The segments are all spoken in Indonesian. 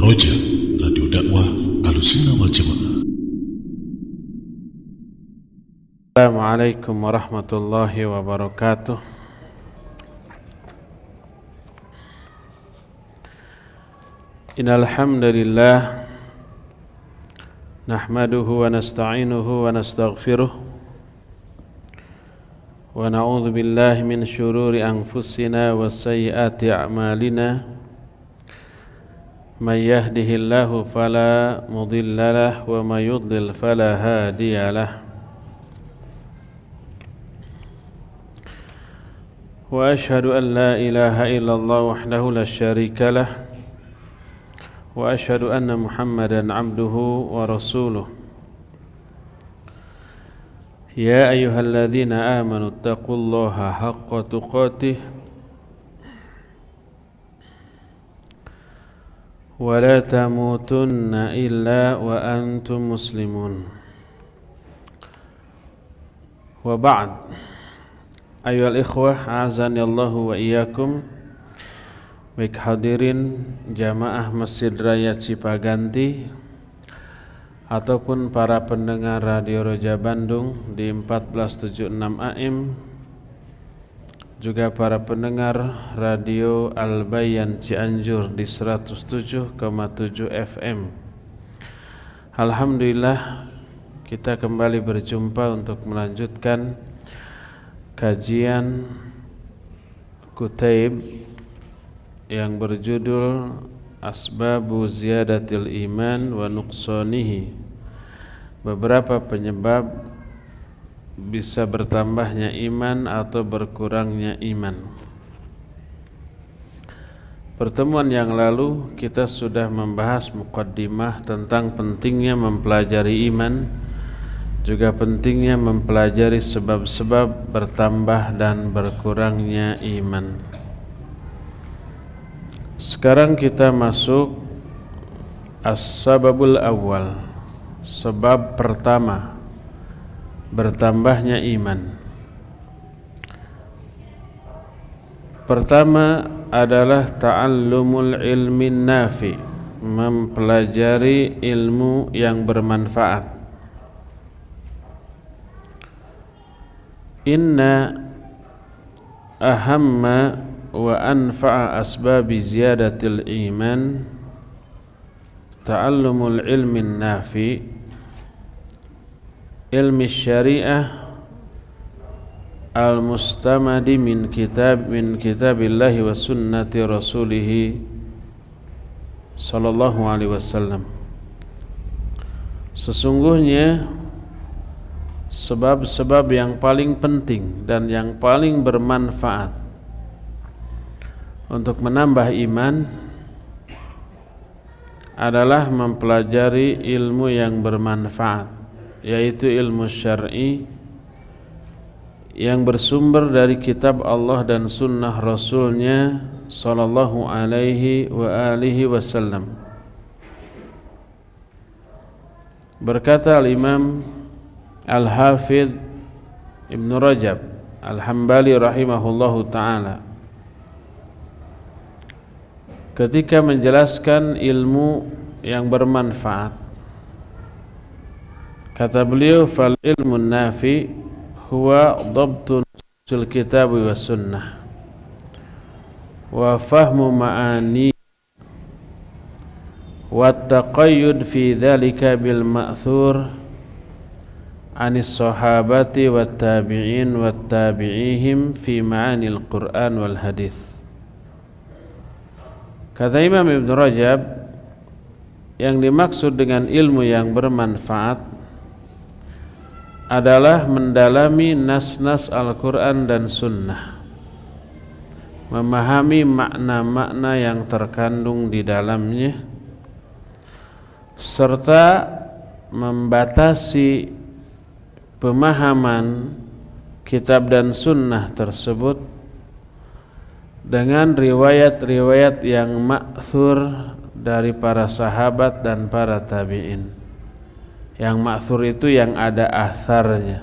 Roja, Radio Dakwah Ahlussunnah wal Jamaah. Assalamualaikum warahmatullahi wabarakatuh. Innal hamdalillah nahmaduhu wa nasta'inuhu wa nastaghfiruh wa na'udzu billahi min syururi anfusina wa sayyiati a'malina. Man yahdihillahu fala mudilla lahu wa may yudlil fala hadiya lahu. Wa ashhadu an la ilaha illallah wahdahu la syarika lah wa ashhadu anna Muhammadan abduhu wa rasuluh. Ya ayyuhalladzina amanu taqullaha haqqa tuqatih wa la tamutunna illa wa antum muslimun. Wa ba'd. Ayyuhal ikhwah, a'azani Allahu wa iyyakum. Baik hadirin jamaah Masjid Raya Cipaganti ataupun para pendengar Radio Roja Bandung di 1476 AM, juga para pendengar Radio Al-Bayan Cianjur di 107,7 FM. Alhamdulillah, kita kembali berjumpa untuk melanjutkan kajian Kutaib yang berjudul Asbabu Ziyadatil Iman wa Nuqsanihi, beberapa penyebab bisa bertambahnya iman atau berkurangnya iman. Pertemuan yang lalu kita sudah membahas muqaddimah tentang pentingnya mempelajari iman, juga pentingnya mempelajari sebab-sebab bertambah dan berkurangnya iman. Sekarang kita masuk as-sababul awal, sebab pertama bertambahnya iman. Pertama adalah ta'allumul ilmi nafi, mempelajari ilmu yang bermanfaat. Inna ahamma wa anfa'a asbabi ziyadatil iman ta'allumul ilmi nafi, ilmi syariah al-mustamadi min kitabillahi wa sunnati rasulih sallallahu alaihi wasallam. Sesungguhnya sebab-sebab yang paling penting dan yang paling bermanfaat untuk menambah iman adalah mempelajari ilmu yang bermanfaat, yaitu ilmu syar'i yang bersumber dari kitab Allah dan sunnah Rasulnya sallallahu alaihi wa alihi wasallam. Berkata al-Imam Al-Hafidh Ibn Rajab Al-Hambali rahimahullahu ta'ala ketika menjelaskan ilmu yang bermanfaat, kata beliau, fal ilmu nafi huwa dhabtu nusul kitab wa sunnah wa fahmu ma'ani wa taqayyud fi dhalika bil ma'thur anis sahabati wat tabi'in wat tabi'ihim fi ma'anil Qur'an wal hadith. Kata Imam Ibn Rajab, yang dimaksud dengan ilmu yang bermanfaat adalah mendalami nas-nas Al-Quran dan Sunnah, memahami makna-makna yang terkandung di dalamnya, serta membatasi pemahaman kitab dan sunnah tersebut dengan riwayat-riwayat yang ma'thur dari para sahabat dan para tabi'in. Yang ma'thur itu yang ada atharnya,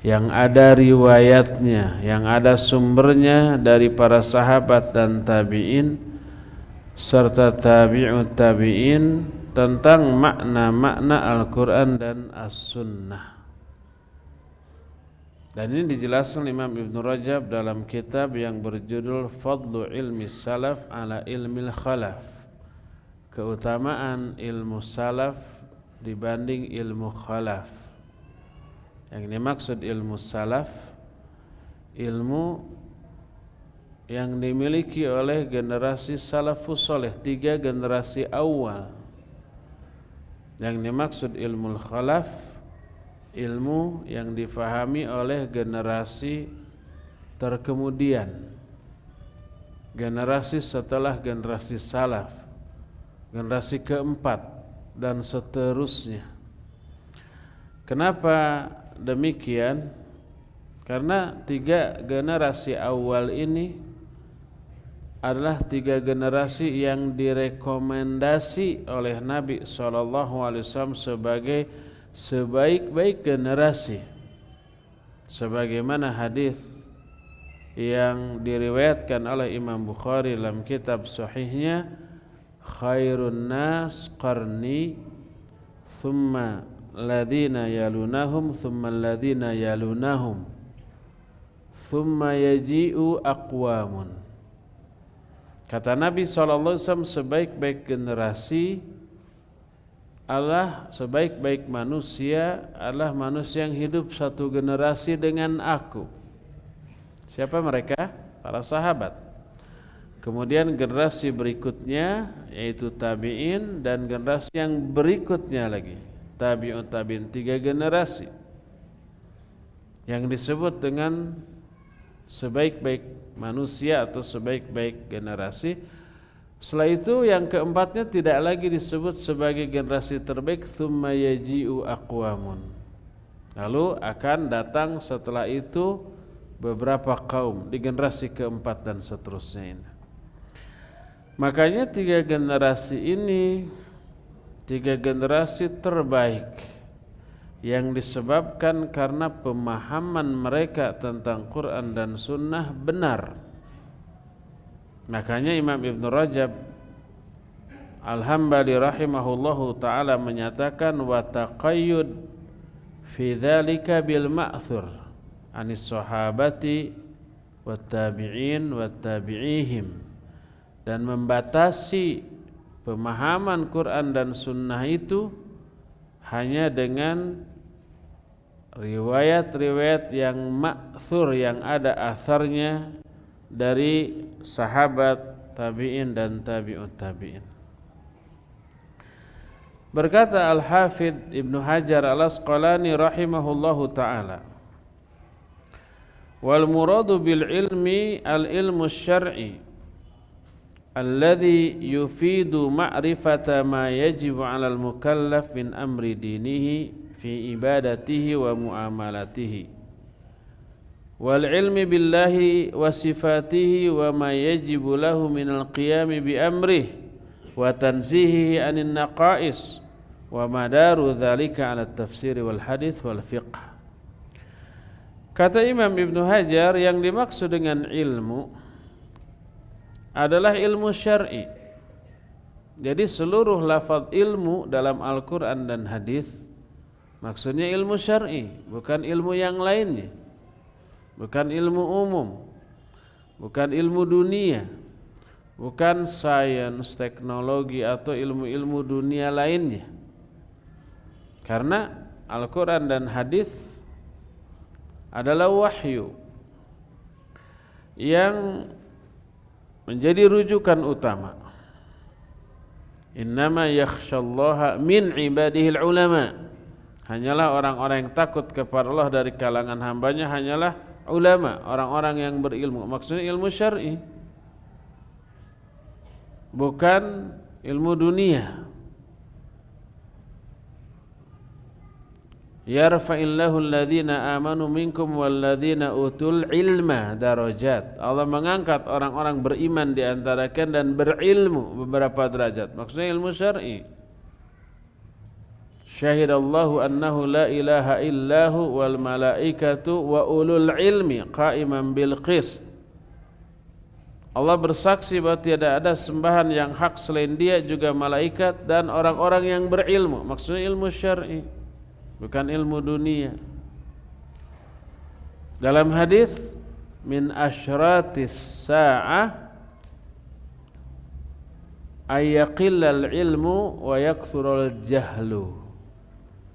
yang ada riwayatnya, yang ada sumbernya dari para sahabat dan tabi'in, serta tabi'ut tabi'in tentang makna-makna Al-Quran dan As-Sunnah. Dan ini dijelaskan Imam Ibn Rajab dalam kitab yang berjudul Fadlu Ilmi Salaf ala Ilmil Khalaf, keutamaan ilmu salaf dibanding ilmu khalaf. Yang dimaksud ilmu salaf, ilmu yang dimiliki oleh generasi salafus soleh, 3 generasi awal. Yang dimaksud ilmu khalaf, ilmu yang difahami oleh generasi terkemudian, generasi setelah generasi salaf, generasi keempat dan seterusnya. Kenapa demikian? Karena 3 generasi awal ini adalah 3 generasi yang direkomendasi oleh Nabi SAW sebagai sebaik-baik generasi, sebagaimana hadis yang diriwayatkan oleh Imam Bukhari dalam kitab sahihnya, khairun nas qarni thumma ladina yalunahum thumma ladina yalunahum thumma yaji'u aqwamun. Kata Nabi SAW, sebaik-baik generasi adalah sebaik-baik manusia adalah manusia yang hidup satu generasi dengan aku. Siapa mereka? Para sahabat. Kemudian generasi berikutnya yaitu tabi'in, dan generasi yang berikutnya lagi tabi'ut tabi'in, 3 generasi yang disebut dengan sebaik-baik manusia atau sebaik-baik generasi. Setelah itu yang keempatnya tidak lagi disebut sebagai generasi terbaik, tsumma yaji'u aqwamun. Lalu akan datang setelah itu beberapa kaum di generasi keempat dan seterusnya ini. Makanya 3 generasi ini 3 generasi terbaik yang disebabkan karena pemahaman mereka tentang Quran dan Sunnah benar. Makanya Imam Ibn Rajab Al-Hambali rahimahullahu ta'ala menyatakan wa taqayyud fi dzalika bil ma'thur anis sahabati wat tabi'in wat tabi'ihim, dan membatasi pemahaman Quran dan Sunnah itu hanya dengan riwayat-riwayat yang ma'thur, yang ada asarnya dari sahabat, tabi'in dan tabi'ut tabi'in. Berkata Al-Hafidh Ibnu Hajar Al-Asqalani rahimahullahu ta'ala, wal muradu bil ilmi al-ilmu syar'i alladhi yufidu ma'rifata ma yajibu 'alal mukallaf min amri dinihi fi ibadatihi wa muamalatihi, wal ilmi billahi wa sifatihi wa ma yajibu lahu minal qiyami bi amrihi wa tanzihihi anin naqais, wa madaru dzalika 'ala tafsir wal hadits wal fiqh. Kata Imam Ibnu Hajar, yang dimaksud dengan ilmu adalah ilmu syar'i. Jadi seluruh lafaz ilmu dalam Al-Quran dan hadis maksudnya ilmu syar'i, bukan ilmu yang lainnya. Bukan ilmu umum, bukan ilmu dunia, bukan sains, teknologi atau ilmu-ilmu dunia lainnya. Karena Al-Quran dan hadis adalah wahyu yang menjadi rujukan utama. Innama yakhshallaha min ibadihil ulama. Hanyalah orang-orang yang takut kepada Allah dari kalangan hambanya hanyalah ulama, orang-orang yang berilmu. Maksudnya ilmu syar'i, bukan ilmu dunia. Yarfa'illahu alladhina amanu minkum walladhina utul ilma darajat. Allah mengangkat orang-orang beriman di antara kalian dan berilmu beberapa derajat. Maksudnya ilmu syar'i. Syahidallahu annahu la ilaha illahu wal malaikatu wa ulul ilmi qa'iman bil qist. Allah bersaksi bahwa tiada ada sembahan yang hak selain Dia, juga malaikat dan orang-orang yang berilmu. Maksudnya ilmu syar'i, bukan ilmu dunia. Dalam hadis, min asyratis sa'ah ayyaqillal ilmu wa yakthurul jahlu.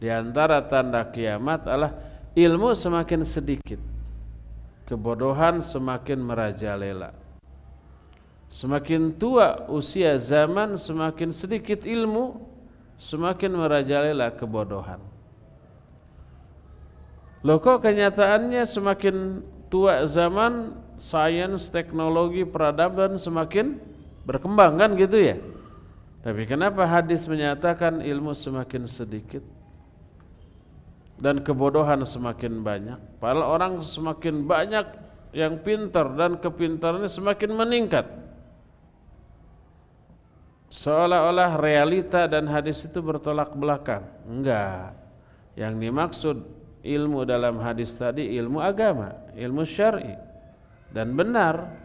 Di antara tanda kiamat adalah ilmu semakin sedikit, kebodohan semakin merajalela. Semakin tua usia zaman, semakin sedikit ilmu, semakin merajalela kebodohan. Loh kok kenyataannya semakin tua zaman, sains, teknologi, peradaban semakin berkembang kan gitu ya? Tapi kenapa hadis menyatakan ilmu semakin sedikit dan kebodohan semakin banyak? Padahal orang semakin banyak yang pintar dan kepintarannya semakin meningkat. Seolah-olah realita dan hadis itu bertolak belakang. Enggak. Yang dimaksud ilmu dalam hadis tadi ilmu agama, ilmu syar'i. Dan benar,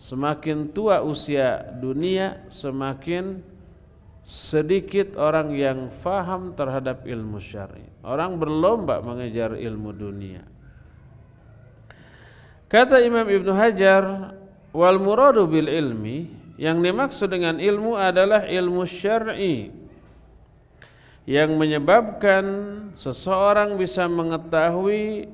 semakin tua usia dunia, semakin sedikit orang yang faham terhadap ilmu syar'i. Orang berlomba mengejar ilmu dunia. Kata Imam Ibnu Hajar, wal muradu bil ilmi, yang dimaksud dengan ilmu adalah ilmu syar'i yang menyebabkan seseorang bisa mengetahui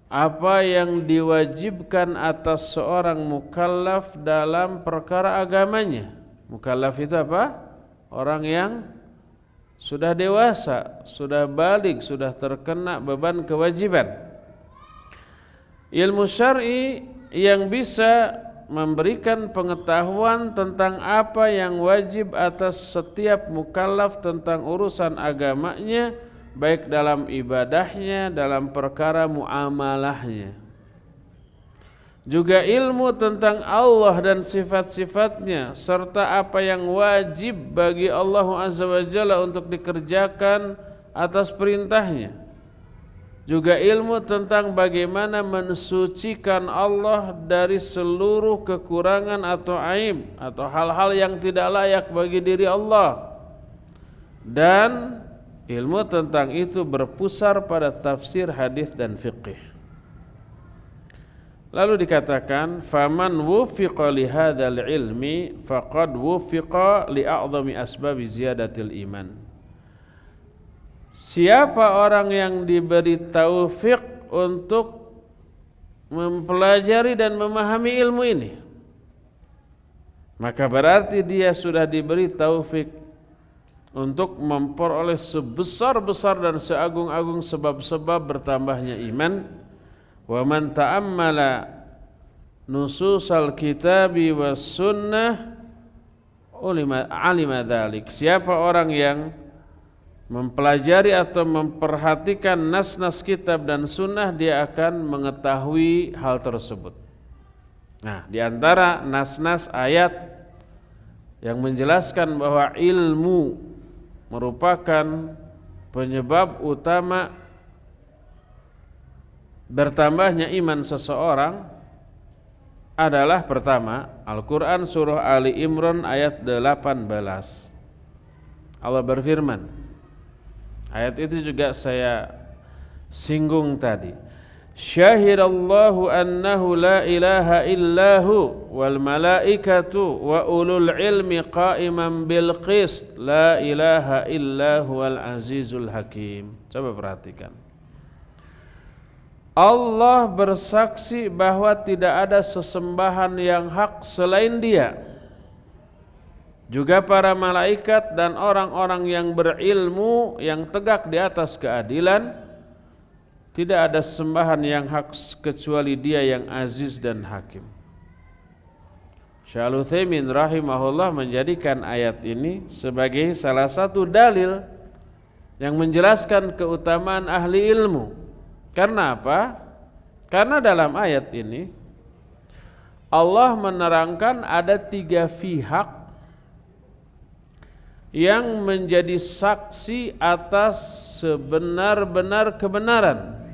apa yang diwajibkan atas seorang mukallaf dalam perkara agamanya. Mukallaf itu apa? Orang yang sudah dewasa, sudah baligh, sudah terkena beban kewajiban. Ilmu syar'i yang bisa memberikan pengetahuan tentang apa yang wajib atas setiap mukallaf tentang urusan agamanya, baik dalam ibadahnya, dalam perkara muamalahnya. Juga ilmu tentang Allah dan sifat-sifatnya, serta apa yang wajib bagi Allah Azza wa Jalla untuk dikerjakan atas perintahnya. Juga ilmu tentang bagaimana mensucikan Allah dari seluruh kekurangan atau aib atau hal-hal yang tidak layak bagi diri Allah. Dan ilmu tentang itu berpusar pada tafsir hadis dan fiqih. Lalu dikatakan, faman wufiqa li hadzal ilmi faqad wufiqa li a'zami asbabi ziyadatil iman. Siapa orang yang diberi taufik untuk mempelajari dan memahami ilmu ini, maka berarti dia sudah diberi taufik untuk memperoleh sebesar-besar dan seagung-agung sebab-sebab bertambahnya iman. Wa man ta'ammala nususal kitabi was sunnah alima dzalik. Siapa orang yang mempelajari atau memperhatikan nas-nas kitab dan sunnah, dia akan mengetahui hal tersebut. Nah, di antara nas-nas ayat yang menjelaskan bahwa ilmu merupakan penyebab utama bertambahnya iman seseorang adalah pertama, Al-Quran surah Ali Imran ayat 18. Allah berfirman, ayat itu juga saya singgung tadi. Syahidallahu annahu la ilaha illahu wal malaikatu wa ulul ilmi qa'iman bil qist la ilaha illahu wal azizul hakim. Coba perhatikan. Allah bersaksi bahwa tidak ada sesembahan yang hak selain Dia. Juga para malaikat dan orang-orang yang berilmu yang tegak di atas keadilan, tidak ada sembahan yang hak kecuali Dia yang aziz dan hakim. Syekh Al-Utsaimin rahimahullah menjadikan ayat ini sebagai salah satu dalil yang menjelaskan keutamaan ahli ilmu. Karena apa? Karena dalam ayat ini Allah menerangkan ada 3 pihak yang menjadi saksi atas sebenar-benar kebenaran,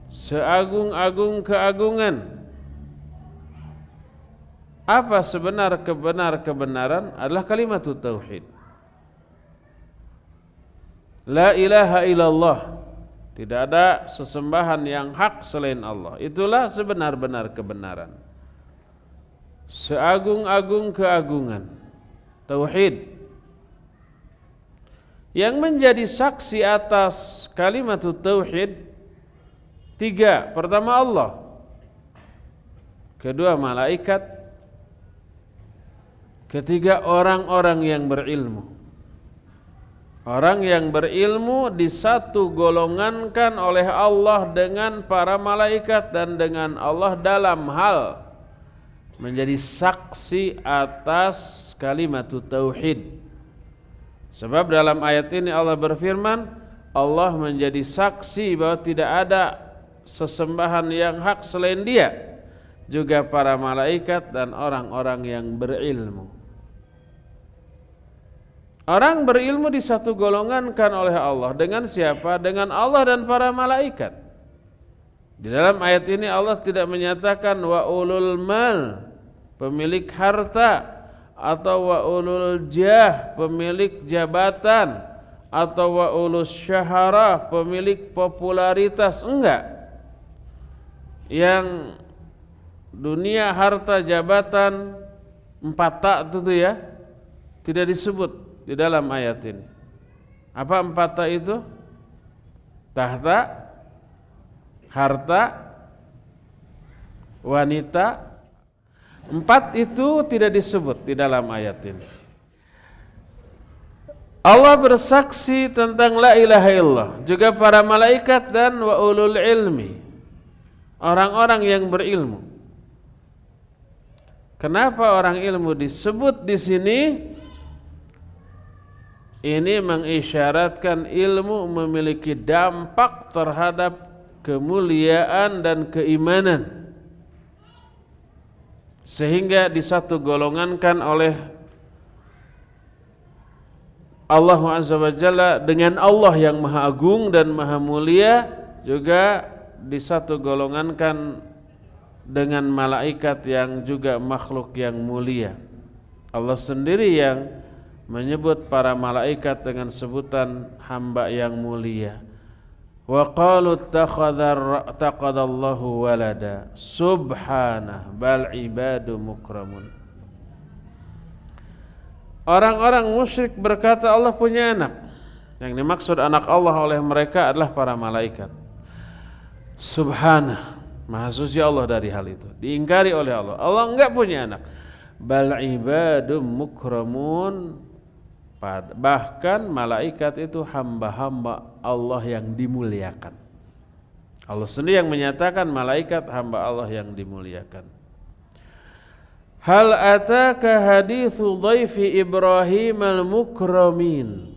seagung-agung keagungan, apa kebenaran adalah kalimat tauhid. La ilaha illallah, tidak ada sesembahan yang hak selain Allah. Itulah sebenar-benar kebenaran, seagung-agung keagungan, tauhid. Yang menjadi saksi atas kalimat tauhid tiga. Pertama Allah, kedua malaikat, ketiga orang-orang yang berilmu. Orang yang berilmu disatu golongankan oleh Allah dengan para malaikat dan dengan Allah dalam hal menjadi saksi atas kalimat tauhid. Sebab dalam ayat ini Allah berfirman, Allah menjadi saksi bahwa tidak ada sesembahan yang hak selain Dia, juga para malaikat dan orang-orang yang berilmu. Orang berilmu disatu golongankan oleh Allah dengan siapa? Dengan Allah dan para malaikat. Di dalam ayat ini Allah tidak menyatakan wa ulul mal, pemilik harta, atau wa ulul jah, pemilik jabatan, atau wa ulus syahara, pemilik popularitas. Enggak. Yang dunia harta jabatan 4 tak itu ya tidak disebut di dalam ayat ini. Apa 4 tak itu? Tahta, harta, wanita. 4 itu tidak disebut di dalam ayat ini. Allah bersaksi tentang la ilaha illallah, juga para malaikat dan wa ulul ilmi, orang-orang yang berilmu. Kenapa orang ilmu disebut di sini? Ini mengisyaratkan ilmu memiliki dampak terhadap kemuliaan dan keimanan, sehingga disatu golongankan oleh Allah Azza wa Jalla dengan Allah yang maha agung dan maha mulia, juga disatu golongankan dengan malaikat yang juga makhluk yang mulia. Allah sendiri yang menyebut para malaikat dengan sebutan hamba yang mulia. Wa qalu taqadallahu walada subhanah bal ibadu mukramun. Orang-orang musyrik berkata Allah punya anak. Yang dimaksud anak Allah oleh mereka adalah para malaikat. Subhanah, maha suci Allah dari hal itu. Diingkari oleh Allah. Allah enggak punya anak. Bal ibadu mukramun, bahkan malaikat itu hamba-hamba Allah yang dimuliakan. Allah sendiri yang menyatakan malaikat hamba Allah yang dimuliakan. Hal ataka hadithu dhaifi Ibrahim al-mukramin.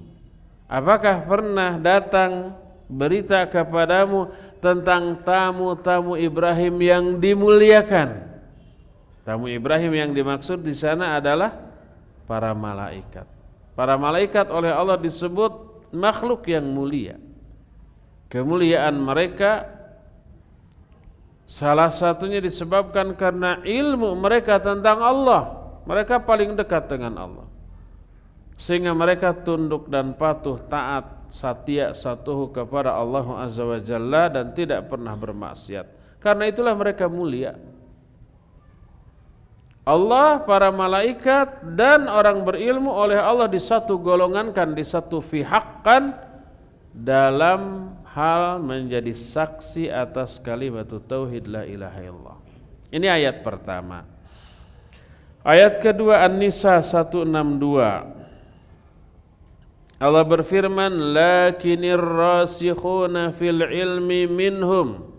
Apakah pernah datang berita kepadamu tentang tamu-tamu Ibrahim yang dimuliakan? Tamu Ibrahim yang dimaksud di sana adalah para malaikat. Para malaikat oleh Allah disebut makhluk yang mulia. Kemuliaan mereka salah satunya disebabkan karena ilmu mereka tentang Allah. Mereka paling dekat dengan Allah, sehingga mereka tunduk dan patuh, taat, satya, satuhu kepada Allah Azza wa Jalla dan tidak pernah bermaksiat. Karena itulah mereka mulia. Allah, para malaikat dan orang berilmu oleh Allah disatu golongankan, disatu pihakkan dalam hal menjadi saksi atas kalimat tauhid la ilaha illallah. Ini ayat pertama. Ayat kedua An-Nisa 162. Allah berfirman, lakinir rasikhuna fil ilmi minhum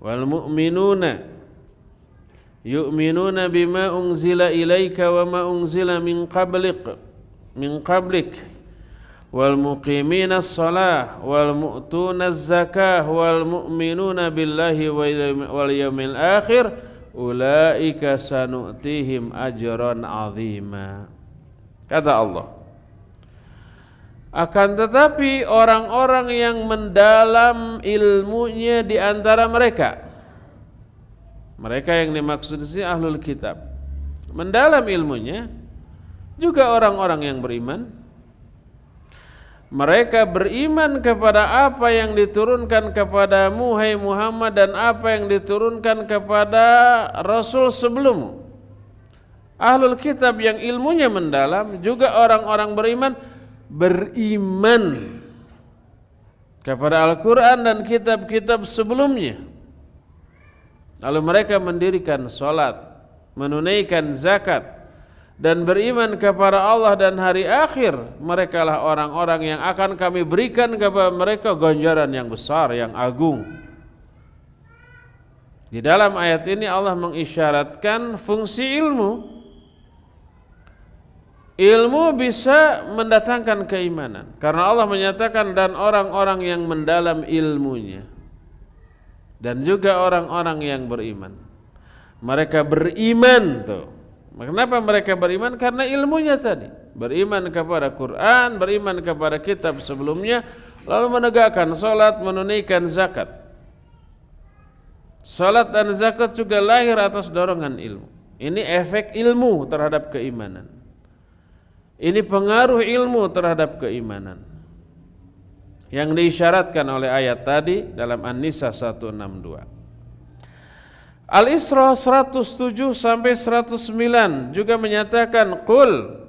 wal mu'minuna yu'minuna bima unzila ilaika wa ma unzila min qablik wal muqimina as-salah wal mu'tuna az-zakah wal mu'minuna billahi wal yawmil akhir ulaika sanu'tihim ajran 'azima. Kata Allah, akan tetapi orang-orang yang mendalam ilmunya di antara mereka, mereka yang dimaksud di sini ahlul kitab, mendalam ilmunya, juga orang-orang yang beriman. Mereka beriman kepada apa yang diturunkan kepadamu, hai Muhammad, dan apa yang diturunkan kepada Rasul sebelummu. Ahlul kitab yang ilmunya mendalam, juga orang-orang beriman kepada Al-Quran dan kitab-kitab sebelumnya. Lalu mereka mendirikan salat, menunaikan zakat, dan beriman kepada Allah dan hari akhir. Mereka lah orang-orang yang akan kami berikan kepada mereka ganjaran yang besar, yang agung. Di dalam ayat ini Allah mengisyaratkan fungsi ilmu. Ilmu bisa mendatangkan keimanan, karena Allah menyatakan dan orang-orang yang mendalam ilmunya, dan juga orang-orang yang beriman. Mereka beriman tuh. Kenapa mereka beriman? Karena ilmunya tadi. Beriman kepada Quran, beriman kepada kitab sebelumnya, lalu menegakkan salat, menunaikan zakat. Salat dan zakat juga lahir atas dorongan ilmu. Ini efek ilmu terhadap keimanan. Ini pengaruh ilmu terhadap keimanan yang diisyaratkan oleh ayat tadi dalam An-Nisa 162. Al-Isra 107 sampai 109 juga menyatakan qul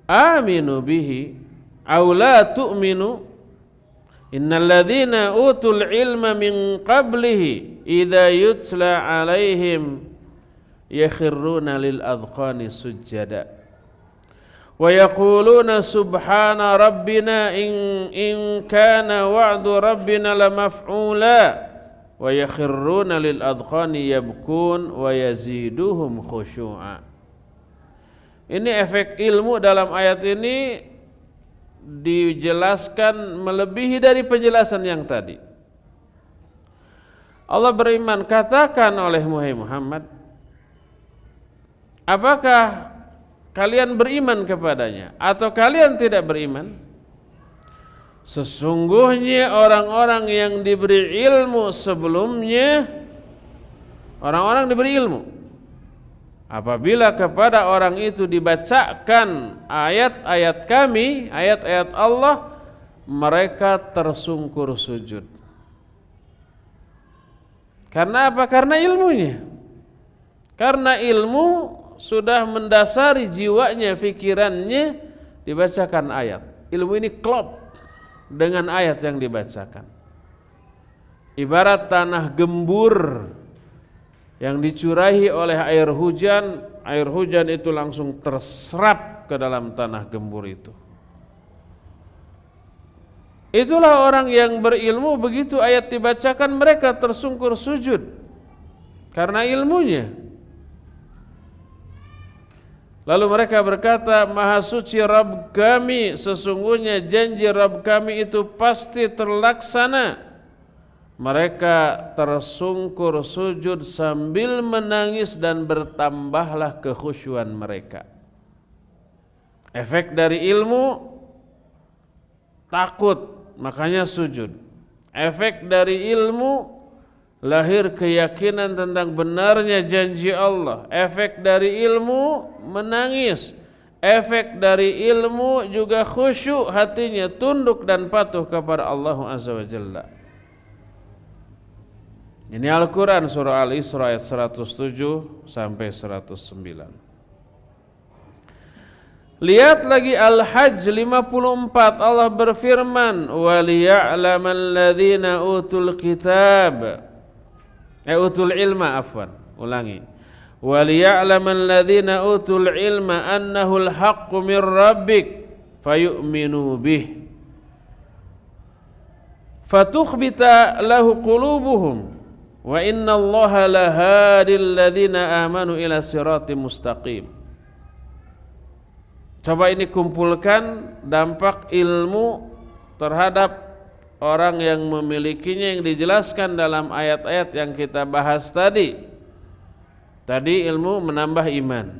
aminu bihi aw la tu'minu innal ladzina utul ilma min qablihi idza yutla alaihim yakhruna lil adqani sujada wa yaquluna subhana rabbina in kana wa'du rabbina lamaf'ula wa yakhruna lil adqani yabkun wa yaziduhum khusyu'a. Ini efek ilmu dalam ayat ini dijelaskan melebihi dari penjelasan yang tadi. Allah beriman, katakan oleh Muhammad, apakah kalian beriman kepadanya atau kalian tidak beriman? Sesungguhnya orang-orang yang diberi ilmu sebelumnya, orang-orang diberi ilmu, apabila kepada orang itu dibacakan ayat-ayat kami, ayat-ayat Allah, mereka tersungkur sujud. Karena apa? Karena ilmunya. Karena ilmu sudah mendasari jiwanya, fikirannya, dibacakan ayat. Ilmu ini klop dengan ayat yang dibacakan. Ibarat tanah gembur yang dicurahi oleh air hujan itu langsung terserap ke dalam tanah gembur itu. Itulah orang yang berilmu, begitu ayat dibacakan mereka tersungkur sujud karena ilmunya. Lalu mereka berkata, Maha suci Rabb kami, sesungguhnya janji Rabb kami itu pasti terlaksana. Mereka tersungkur sujud sambil menangis dan bertambahlah kekhusyuan mereka. Efek dari ilmu, takut, makanya sujud. Efek dari ilmu, lahir keyakinan tentang benarnya janji Allah. Efek dari ilmu, menangis. Efek dari ilmu juga khusyuk, hatinya tunduk dan patuh kepada Allah Azza wa Jalla. Ini Al-Quran surah Al-Isra ayat 107 sampai 109. Lihat lagi Al-Hajj 54, Allah berfirman, وَلِيَعْلَمَ الَّذِينَ أُوتُوا الْكِتَابَ utul ilma, ulangi. وَلِيَعْلَمَ الَّذِينَ أُوتُوا الْعِلْمَ أَنَّهُ الْحَقُّ مِنْ رَبِّكَ فَيُؤْمِنُوا بِهِ فَتُخْبِتَ لَهُ قُلُوبُهُمْ وَإِنَّ اللَّهَ لَهَادِي الَّذِينَ آمَنُوا إِلَى صِرَاطٍ مُسْتَقِيمٍ. Coba ini kumpulkan dampak ilmu terhadap orang yang memilikinya yang dijelaskan dalam ayat-ayat yang kita bahas tadi. Tadi ilmu menambah iman.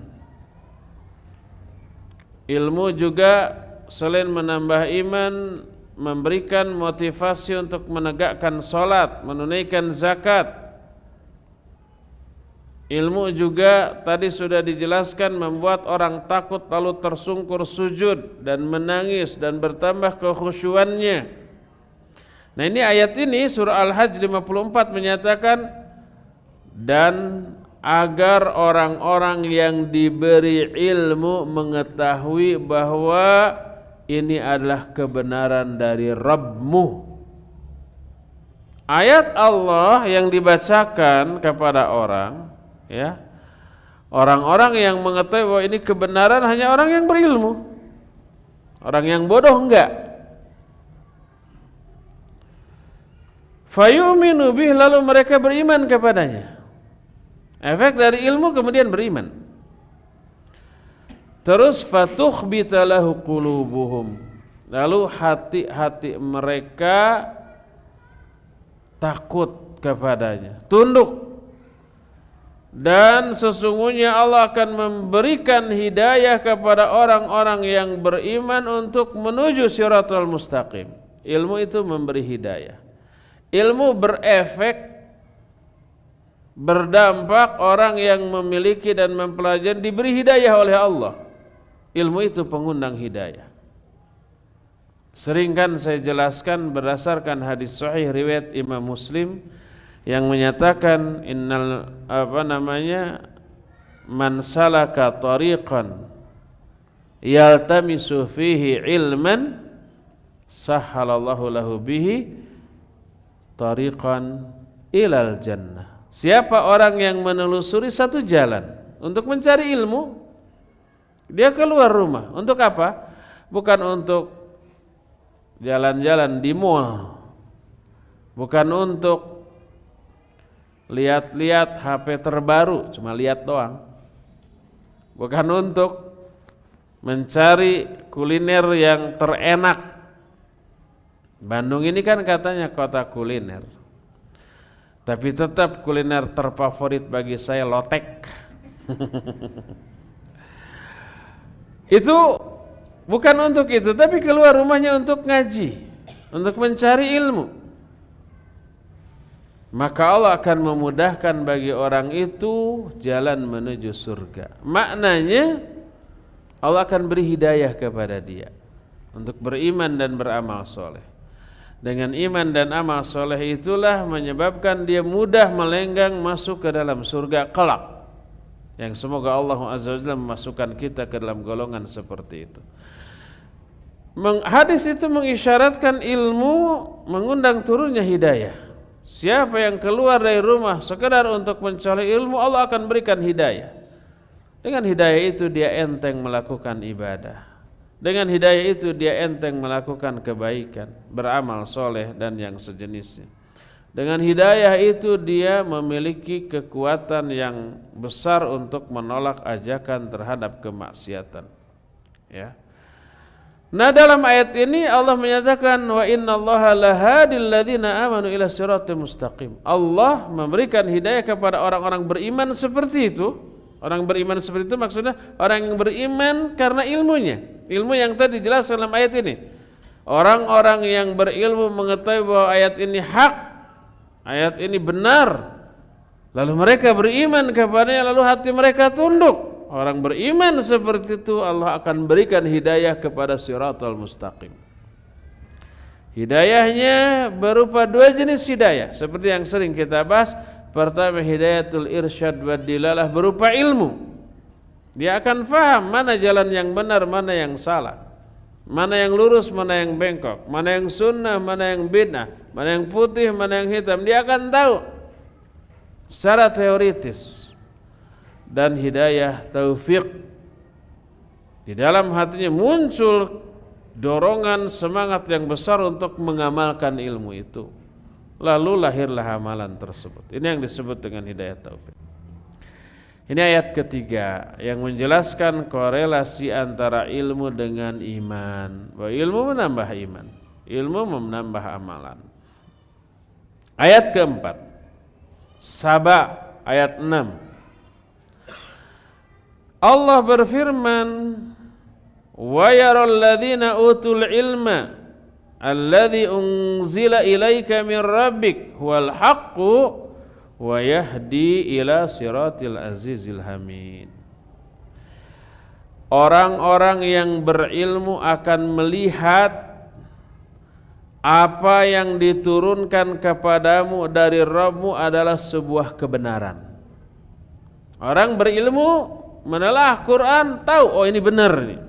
Ilmu juga selain menambah iman, memberikan motivasi untuk menegakkan salat, menunaikan zakat. Ilmu juga tadi sudah dijelaskan membuat orang takut lalu tersungkur sujud dan menangis dan bertambah kekhusyuannya. Nah, ini ayat ini surah Al-Hajj 54 menyatakan, dan agar orang-orang yang diberi ilmu mengetahui bahwa ini adalah kebenaran dari Rabbmu. Ayat Allah yang dibacakan kepada orang, ya, orang-orang yang mengetahui bahwa ini kebenaran hanya orang yang berilmu. Orang yang bodoh enggak. Fayu'minu bih, lalu mereka beriman kepadanya. Efek dari ilmu kemudian beriman. Terus fatukhbita lahu qulubuhum, lalu hati-hati mereka takut kepadanya, tunduk. Dan sesungguhnya Allah akan memberikan hidayah kepada orang-orang yang beriman untuk menuju Shiratal Mustaqim. Ilmu itu memberi hidayah. Ilmu berefek, berdampak, orang yang memiliki dan mempelajari diberi hidayah oleh Allah. Ilmu itu pengundang hidayah. Sering kan saya jelaskan berdasarkan hadis sahih riwayat Imam Muslim yang menyatakan man salaka tariqan yaltamisu fihi ilman sahhalallahu lahu bihi tariqan ilal jannah. Siapa orang yang menelusuri satu jalan untuk mencari ilmu, dia keluar rumah. Untuk apa? Bukan untuk jalan-jalan di mall, bukan untuk lihat-lihat HP terbaru, cuma lihat doang, bukan untuk mencari kuliner yang terenak. Bandung ini kan katanya kota kuliner, tapi tetap kuliner terfavorit bagi saya lotek. Itu bukan untuk itu, tapi keluar rumahnya untuk ngaji, untuk mencari ilmu. Maka Allah akan memudahkan bagi orang itu jalan menuju surga. Maknanya Allah akan beri hidayah kepada dia untuk beriman dan beramal soleh. Dengan iman dan amal soleh itulah menyebabkan dia mudah melenggang masuk ke dalam surga kelak. Yang semoga Allah Azza wa Jalla memasukkan kita ke dalam golongan seperti itu. Hadis itu mengisyaratkan ilmu mengundang turunnya hidayah. Siapa yang keluar dari rumah sekedar untuk mencari ilmu, Allah akan berikan hidayah. Dengan hidayah itu dia enteng melakukan ibadah. Dengan hidayah itu dia enteng melakukan kebaikan, beramal soleh dan yang sejenisnya. Dengan hidayah itu dia memiliki kekuatan yang besar untuk menolak ajakan terhadap kemaksiatan. Ya. Nah, dalam ayat ini Allah menyatakan wa innallaha lahadil ladzina amanu ila siratal mustaqim. Allah memberikan hidayah kepada orang-orang beriman seperti itu. Orang beriman seperti itu maksudnya orang yang beriman karena ilmunya. Ilmu yang tadi dijelaskan dalam ayat ini. Orang-orang yang berilmu mengetahui bahwa ayat ini hak, ayat ini benar, lalu mereka beriman kepadanya, lalu hati mereka tunduk. Orang beriman seperti itu Allah akan berikan hidayah kepada Shiratal Mustaqim. Hidayahnya berupa dua jenis hidayah, seperti yang sering kita bahas. Pertama, hidayatul irsyad wa dilalah berupa ilmu. Dia akan faham mana jalan yang benar, mana yang salah, mana yang lurus, mana yang bengkok, mana yang sunnah, mana yang bid'ah, mana yang putih, mana yang hitam. Dia akan tahu secara teoritis. Dan hidayah taufik, di dalam hatinya muncul dorongan semangat yang besar untuk mengamalkan ilmu itu. Lalu lahirlah amalan tersebut. Ini yang disebut dengan hidayah taufik. Ini ayat ketiga yang menjelaskan korelasi antara ilmu dengan iman. Bahwa ilmu menambah iman, ilmu menambah amalan. Ayat keempat, Saba ayat 6. Allah berfirman, wa yaral ladzina utul ilma alladzi unzila ilaika min rabbik huwal haqqu wa yahdi ila siratil azizil hamid. Orang-orang yang berilmu akan melihat apa yang diturunkan kepadamu dari Rabbmu adalah sebuah kebenaran. Orang berilmu menelah Quran, tahu oh ini benar nih.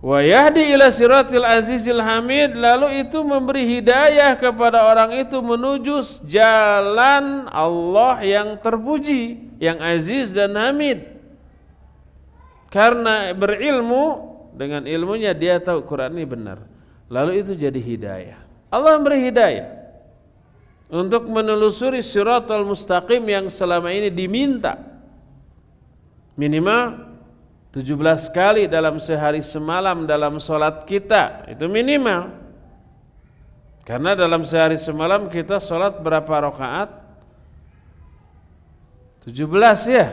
Wa yahdi ila siratil azizil hamid, lalu itu memberi hidayah kepada orang itu menuju jalan Allah yang terpuji, yang aziz dan hamid. Karena berilmu, dengan ilmunya dia tahu Quran ini benar. Lalu itu jadi hidayah. Allah memberi hidayah untuk menelusuri siratal mustaqim yang selama ini diminta. Minimal 17 kali dalam sehari semalam dalam sholat kita, itu minimal. Karena dalam sehari semalam kita sholat berapa rakaat? 17 ya.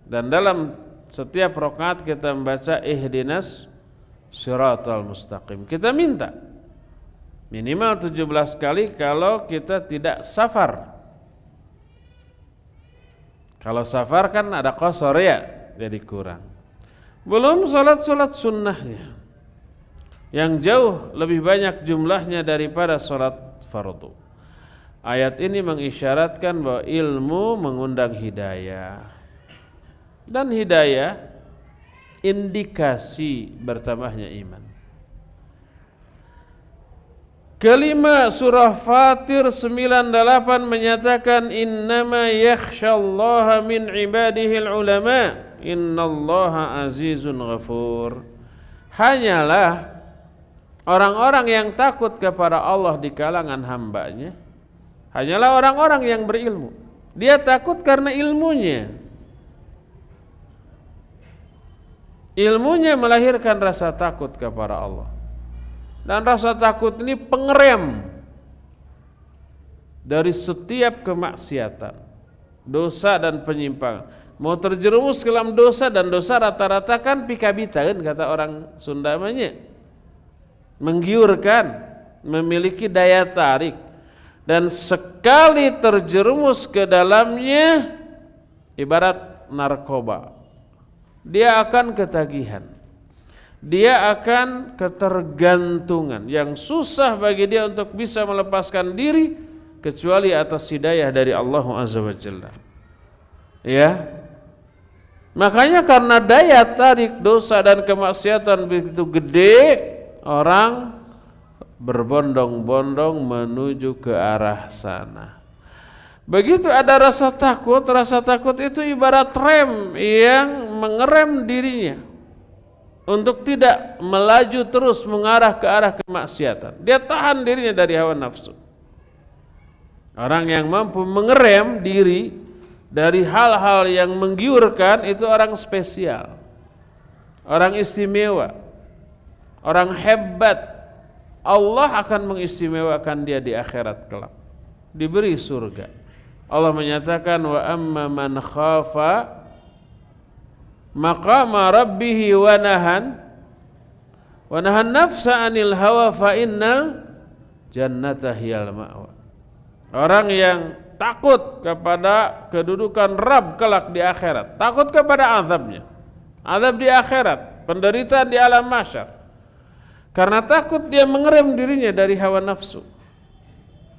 Dan dalam setiap rakaat kita membaca ihdinas siratal mustaqim. Kita minta minimal 17 kali kalau kita tidak safar. Kalau safar kan ada qasar ya, jadi kurang. Belum salat-salat sunnahnya yang jauh lebih banyak jumlahnya daripada salat fardu. Ayat ini mengisyaratkan bahwa ilmu mengundang hidayah. Dan hidayah indikasi bertambahnya iman. Kelima, surah Fatir 98 menyatakan innama yakhsyallaha min ibadihil ulama innallaha azizun ghafur. Hanyalah orang-orang yang takut kepada Allah di kalangan hambanya, hanyalah orang-orang yang berilmu. Dia takut karena ilmunya. Ilmunya melahirkan rasa takut kepada Allah. Dan rasa takut ini pengerem dari setiap kemaksiatan, dosa dan penyimpangan. Mau terjerumus ke dalam dosa, dan dosa rata-rata kan pikabita kan kata orang Sunda namanya. Menggiurkan, memiliki daya tarik. Dan sekali terjerumus ke dalamnya ibarat narkoba. Dia akan ketagihan. Dia akan ketergantungan yang susah bagi dia untuk bisa melepaskan diri kecuali atas hidayah dari Allah Azza wa Jalla. Ya. Makanya karena daya tarik dosa dan kemaksiatan begitu gede, orang berbondong-bondong menuju ke arah sana. Begitu ada rasa takut itu ibarat rem yang mengerem dirinya untuk tidak melaju terus mengarah ke arah kemaksiatan. Dia tahan dirinya dari hawa nafsu. Orang yang mampu mengerem diri dari hal-hal yang menggiurkan itu orang spesial, orang istimewa, orang hebat. Allah akan mengistimewakan dia di akhirat kelak, diberi surga. Allah menyatakan wa amma man khafa maqama rabbihi wa nahan nafsa anil hawa fa innal jannata hiyal ma'wa. Orang yang takut kepada kedudukan Rabb kelak di akhirat, takut kepada azabnya, azab di akhirat, penderitaan di alam mahsyar. Karena takut dia mengerem dirinya dari hawa nafsu.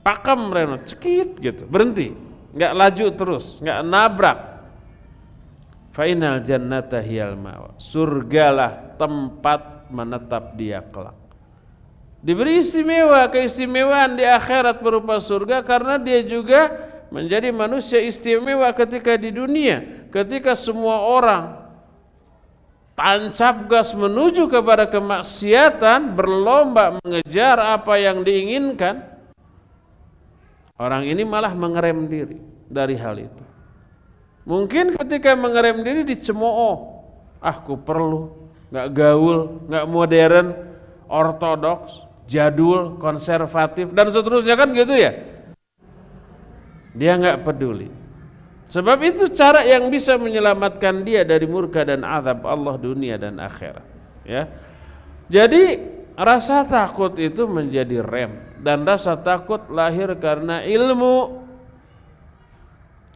Pakam reno, cekit gitu, berhenti, enggak laju terus, enggak nabrak. Fainal jannata hiyal ma'wa. Surgalah tempat menetap dia kelak. Diberi keistimewaan di akhirat berupa surga karena dia juga menjadi manusia istimewa ketika di dunia. Ketika semua orang tancap gas menuju kepada kemaksiatan, berlomba mengejar apa yang diinginkan, orang ini malah mengerem diri dari hal itu. Mungkin ketika mengerem diri dicemooh, aku perlu, nggak gaul, nggak modern, ortodoks, jadul, konservatif, dan seterusnya kan gitu ya. Dia nggak peduli. Sebab itu cara yang bisa menyelamatkan dia dari murka dan azab Allah dunia dan akhirat. Ya, jadi rasa takut itu menjadi rem, dan rasa takut lahir karena ilmu.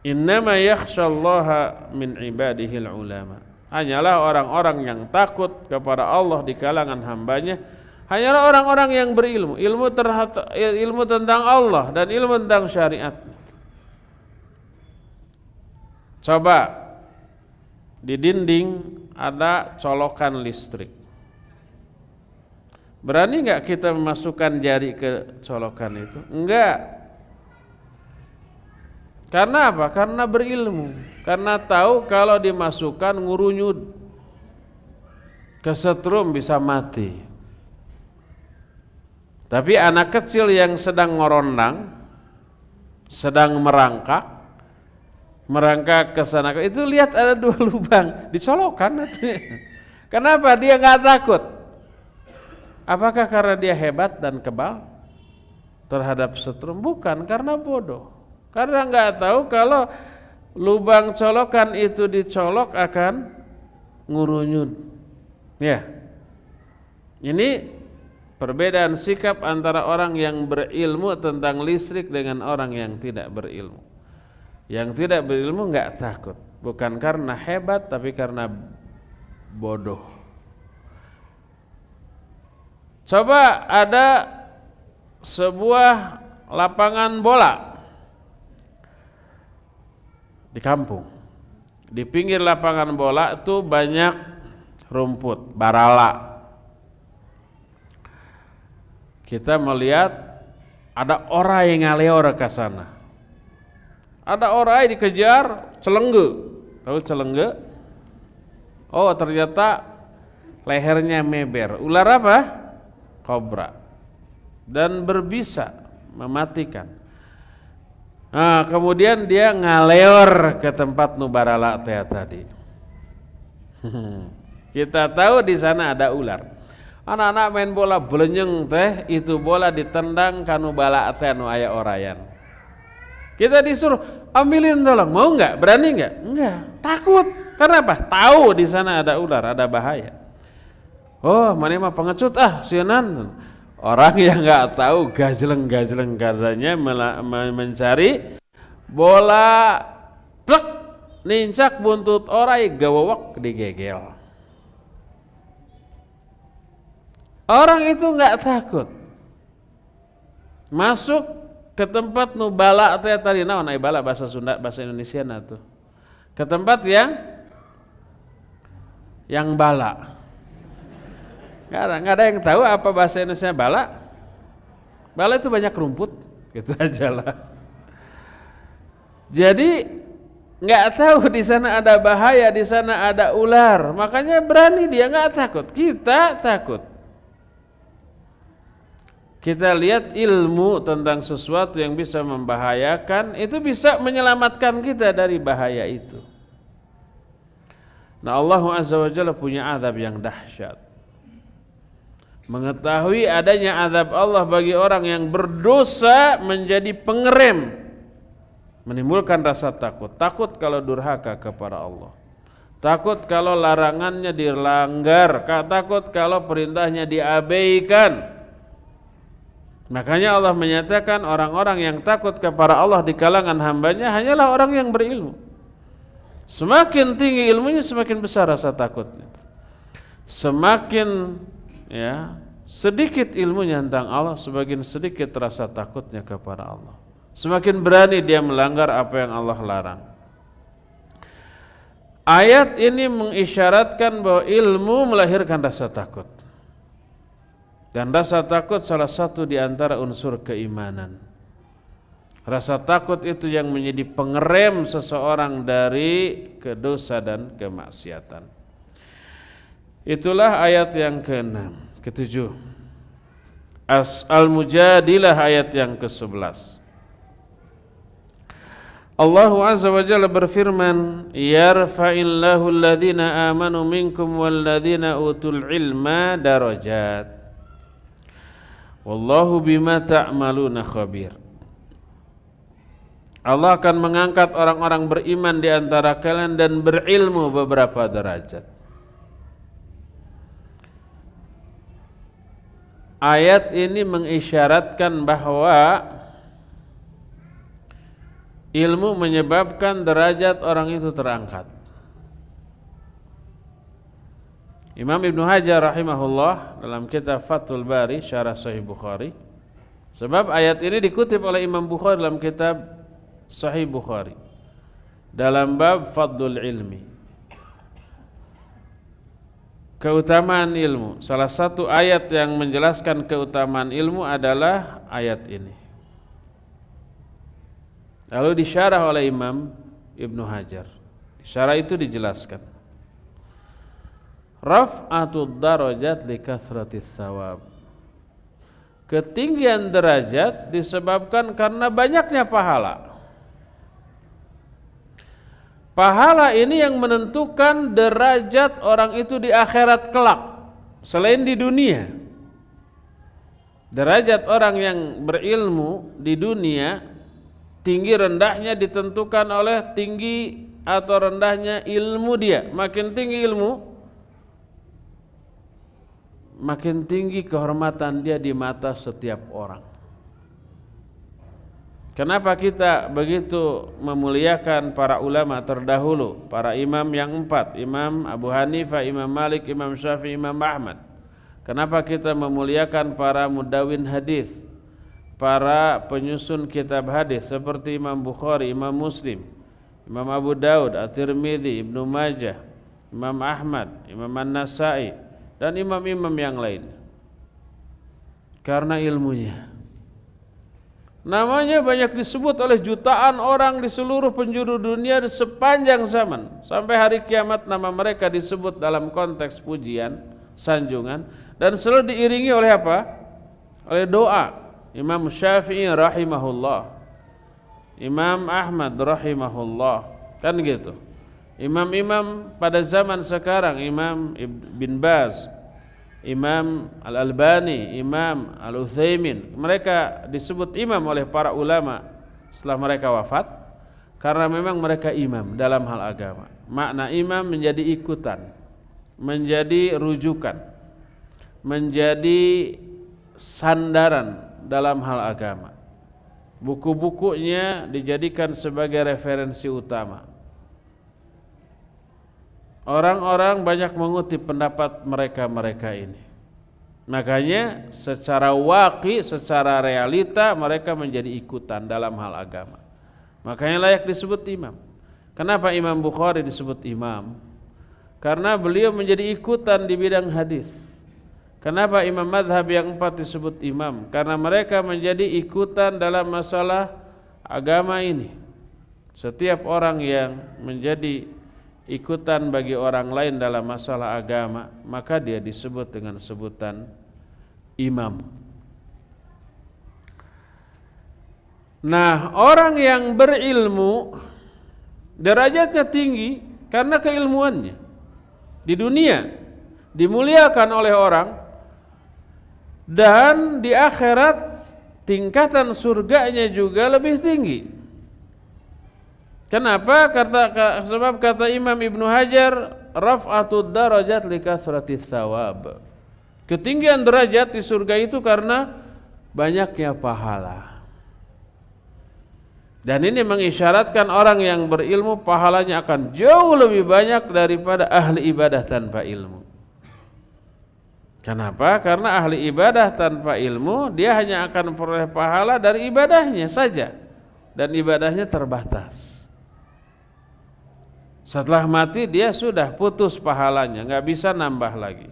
Innama yakhsyallaha min ibadihil ulama. Hanyalah orang-orang yang takut kepada Allah di kalangan hambanya, hanyalah orang-orang yang berilmu, ilmu tentang Allah dan ilmu tentang syariat. Coba di dinding ada colokan listrik. Berani enggak kita memasukkan jari ke colokan itu? Enggak. Karena apa? Karena berilmu. Karena tahu kalau dimasukkan ngurunyut, kesetrum bisa mati. Tapi anak kecil yang sedang ngorondang, sedang merangkak ke sana, itu lihat ada 2 lubang, dicolokkan. Kenapa? Dia nggak takut. Apakah karena dia hebat dan kebal terhadap setrum? Bukan, karena bodoh. Karena nggak tahu kalau lubang colokan itu dicolok akan ngurunyut. Ya, ini perbedaan sikap antara orang yang berilmu tentang listrik dengan orang yang tidak berilmu. Yang tidak berilmu nggak takut, bukan karena hebat tapi karena bodoh. Coba ada sebuah lapangan bola di kampung. Di pinggir lapangan bola itu banyak rumput, barala. Kita melihat ada orang yang ngaleor ke sana. Ada orang yang dikejar celengge. Tahu celengge? Oh, ternyata lehernya meber. Ular apa? Kobra. Dan berbisa mematikan. Nah, kemudian dia ngaleor ke tempat nubarala teh tadi. Kita tahu di sana ada ular. Anak-anak main bola belenyeng teh, itu bola ditendang kanu bala teh anu aya orayan. Kita disuruh ambilin tolong, mau enggak? Berani enggak? Enggak, takut. Karena apa? Tahu di sana ada ular, ada bahaya. Oh, mana mah pengecut sieunan. Orang yang nggak tahu gajleng katanya mencari bola, plek, nincak buntut orai gawawak digegel. Orang itu nggak takut, masuk ke tempat nu bala teh tadi naon ai bala bahasa Sunda bahasa Indonesia tuh. Ke tempat yang bala. Nggak ada yang tahu apa bahasa Indonesia bala. Bala itu banyak rumput, gitu aja lah. Jadi nggak tahu di sana ada bahaya, di sana ada ular, makanya berani dia nggak takut. Kita takut. Kita lihat ilmu tentang sesuatu yang bisa membahayakan, itu bisa menyelamatkan kita dari bahaya itu. Nah, Allah Azza wa Jalla punya azab yang dahsyat. Mengetahui adanya azab Allah bagi orang yang berdosa menjadi pengerem, menimbulkan rasa takut. Takut kalau durhaka kepada Allah, takut kalau larangannya dilanggar, takut kalau perintahnya diabaikan. Makanya Allah menyatakan orang-orang yang takut kepada Allah di kalangan hambanya hanyalah orang yang berilmu. Semakin tinggi ilmunya, semakin besar rasa takutnya. Semakin sedikit ilmunya tentang Allah, semakin sedikit rasa takutnya kepada Allah. Semakin berani dia melanggar apa yang Allah larang. Ayat ini mengisyaratkan bahwa ilmu melahirkan rasa takut. Dan rasa takut salah satu di antara unsur keimanan. Rasa takut itu yang menjadi pengerem seseorang dari kedosa dan kemaksiatan. Itulah ayat yang ke-6, ke-7. Al-Mujadilah ayat yang ke-11. Allah Azza wa Jalla berfirman, yarfa'illahu alladhina amanu minkum walladhina utul ilma darajat. Wallahu bima ta'maluna khabir. Allah akan mengangkat orang-orang beriman di antara kalian dan berilmu beberapa derajat. Ayat ini mengisyaratkan bahwa ilmu menyebabkan derajat orang itu terangkat. Imam Ibnu Hajar rahimahullah dalam kitab Fathul Bari Syarah Sahih Bukhari, sebab ayat ini dikutip oleh Imam Bukhari dalam kitab Sahih Bukhari dalam bab Fadlul Ilmi, keutamaan ilmu. Salah satu ayat yang menjelaskan keutamaan ilmu adalah ayat ini. Lalu disyarah oleh Imam Ibnu Hajar. Syarah itu dijelaskan, raf'atud darajat li kathratis thawab. Ketinggian derajat disebabkan karena banyaknya pahala. Pahala ini yang menentukan derajat orang itu di akhirat kelak, selain di dunia. Derajat orang yang berilmu di dunia, tinggi rendahnya ditentukan oleh tinggi atau rendahnya ilmu dia. Makin tinggi ilmu, makin tinggi kehormatan dia di mata setiap orang. Kenapa kita begitu memuliakan para ulama terdahulu, para imam yang 4, Imam Abu Hanifah, Imam Malik, Imam Syafi'i, Imam Ahmad? Kenapa kita memuliakan para mudawin hadis, para penyusun kitab hadis seperti Imam Bukhari, Imam Muslim, Imam Abu Daud, At-Tirmidzi, Ibnu Majah, Imam Ahmad, Imam An-Nasa'i, dan imam-imam yang lain? Karena ilmunya. Namanya banyak disebut oleh jutaan orang di seluruh penjuru dunia di sepanjang zaman. Sampai hari kiamat nama mereka disebut dalam konteks pujian, sanjungan, dan selalu diiringi oleh apa? Oleh doa. Imam Syafi'i rahimahullah, Imam Ahmad rahimahullah, kan gitu. Imam-imam pada zaman sekarang, Imam bin Baz, Imam Al-Albani, Imam Al-Utsaimin, mereka disebut imam oleh para ulama setelah mereka wafat karena memang mereka imam dalam hal agama. Makna imam menjadi ikutan, menjadi rujukan, menjadi sandaran dalam hal agama. Buku-bukunya dijadikan sebagai referensi utama. Orang-orang banyak mengutip pendapat mereka-mereka ini. Makanya secara waqi, secara realita mereka menjadi ikutan dalam hal agama. Makanya layak disebut imam. Kenapa Imam Bukhari disebut imam? Karena beliau menjadi ikutan di bidang hadis. Kenapa imam madhab yang 4 disebut imam? Karena mereka menjadi ikutan dalam masalah agama ini. Setiap orang yang menjadi ikutan bagi orang lain dalam masalah agama, maka dia disebut dengan sebutan imam. Nah, orang yang berilmu derajatnya tinggi karena keilmuannya. Di dunia dimuliakan oleh orang, dan di akhirat tingkatan surganya juga lebih tinggi. Kenapa? Sebab kata Imam Ibnu Hajar, raf'atud darajat li kathratis thawab. Ketinggian derajat di surga itu karena banyaknya pahala. Dan ini mengisyaratkan orang yang berilmu pahalanya akan jauh lebih banyak daripada ahli ibadah tanpa ilmu. Kenapa? Karena ahli ibadah tanpa ilmu dia hanya akan memperoleh pahala dari ibadahnya saja, dan ibadahnya terbatas. Setelah mati dia sudah putus pahalanya, nggak bisa nambah lagi.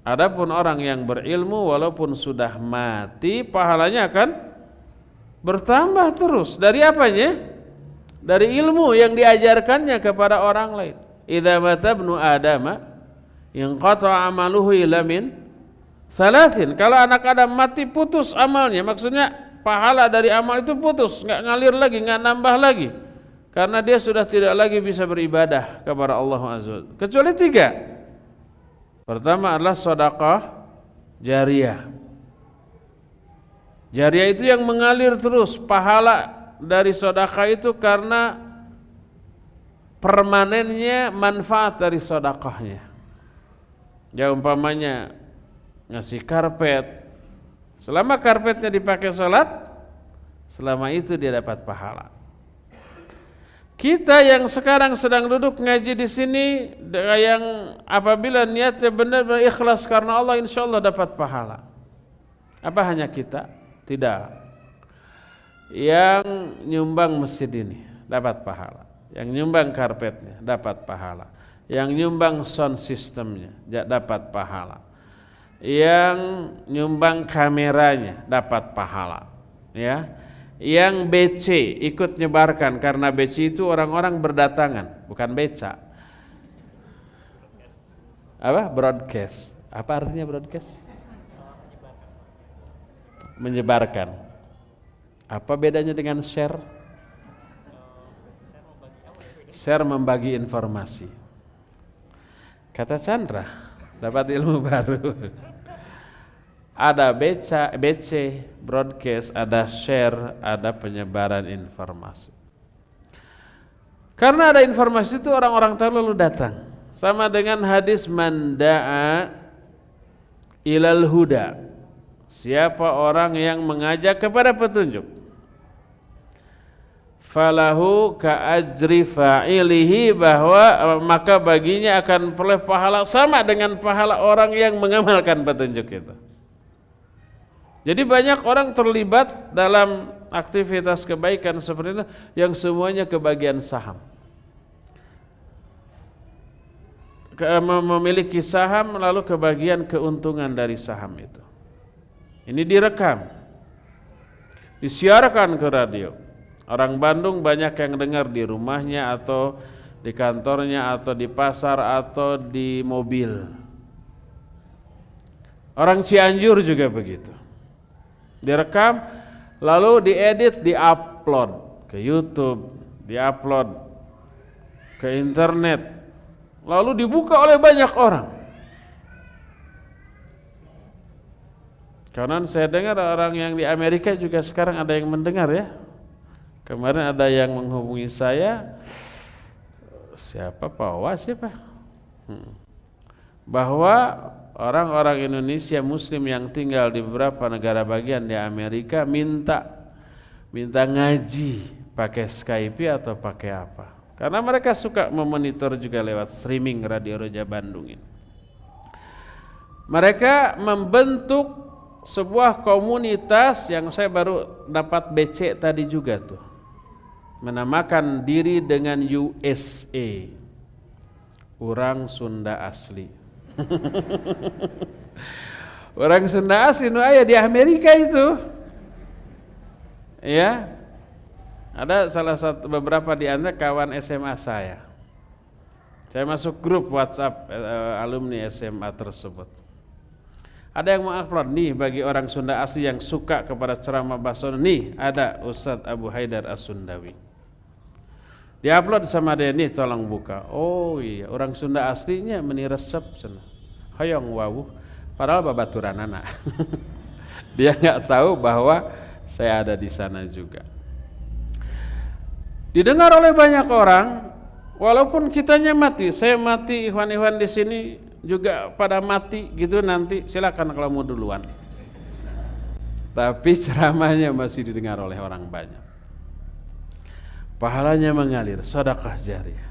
Adapun orang yang berilmu walaupun sudah mati pahalanya akan bertambah terus. Dari apanya? Dari ilmu yang diajarkannya kepada orang lain. Idza mata ibnu Adama inqata amaluhu illa min thalathin. Kalau anak Adam mati putus amalnya, maksudnya pahala dari amal itu putus, nggak ngalir lagi, nggak nambah lagi. Karena dia sudah tidak lagi bisa beribadah kepada Allah Azza wa Jalla. Kecuali 3. Pertama adalah sedekah jariyah. Jariyah itu yang mengalir terus. Pahala dari sedekah itu karena permanennya manfaat dari sedekahnya. Ya umpamanya ngasih karpet. Selama karpetnya dipakai sholat, selama itu dia dapat pahala. Kita yang sekarang sedang duduk ngaji di sini, yang apabila niatnya benar-benar ikhlas karena Allah, insya Allah dapat pahala. Apa hanya kita? Tidak. Yang nyumbang masjid ini dapat pahala. Yang nyumbang karpetnya dapat pahala. Yang nyumbang sound systemnya dapat pahala. Yang nyumbang kameranya dapat pahala. Ya. Yang BC ikut nyebarkan, karena BC itu orang-orang berdatangan, bukan beca. Apa? Broadcast. Apa artinya broadcast? Menyebarkan. Apa bedanya dengan share? Share membagi informasi. Kata Chandra, dapat ilmu baru. Ada BC, broadcast, ada share, ada penyebaran informasi. Karena ada informasi itu orang-orang tahu lalu datang. Sama dengan hadis man da'a ilal huda. Siapa orang yang mengajak kepada petunjuk, falahu ka ajri fa'ilihi, bahwa maka baginya akan peroleh pahala sama dengan pahala orang yang mengamalkan petunjuk itu. Jadi banyak orang terlibat dalam aktivitas kebaikan seperti itu yang semuanya kebagian saham. Memiliki saham lalu kebagian keuntungan dari saham itu. Ini direkam, disiarkan ke radio. Orang Bandung banyak yang dengar di rumahnya atau di kantornya atau di pasar atau di mobil. Orang Cianjur juga begitu. Direkam lalu diedit, diupload ke YouTube, diupload ke internet, lalu dibuka oleh banyak orang. Karena saya dengar orang yang di Amerika juga sekarang ada yang mendengar ya. Kemarin ada yang menghubungi saya, siapa bahwa orang-orang Indonesia Muslim yang tinggal di beberapa negara bagian di Amerika minta ngaji pakai Skype atau pakai apa? Karena mereka suka memonitor juga lewat streaming Radio Roja Bandung ini. Mereka membentuk sebuah komunitas yang saya baru dapat BC tadi juga tuh. Menamakan diri dengan USA. Orang Sunda asli. Orang Sunda asli nu aya di Amerika itu. Ya. Ada salah satu beberapa di antara kawan SMA saya. Saya masuk grup WhatsApp alumni SMA tersebut. Ada yang mengupload nih bagi orang Sunda asli yang suka kepada ceramah bahasa nih, ada Ustadz Abu Haidar As-Sundawi. Diupload sama dia nih, tolong buka. Oh iya, orang Sunda aslinya meni resep sana. Hoyong wawuh, padahal babaturanana. Dia nggak tahu bahwa saya ada di sana juga. Didengar oleh banyak orang, walaupun kitanya mati, saya mati, ikhwan-ikhwan di sini juga pada mati gitu nanti, silakan kalau mau duluan. Tapi ceramahnya masih didengar oleh orang banyak. Pahalanya mengalir, sedekah jariyah.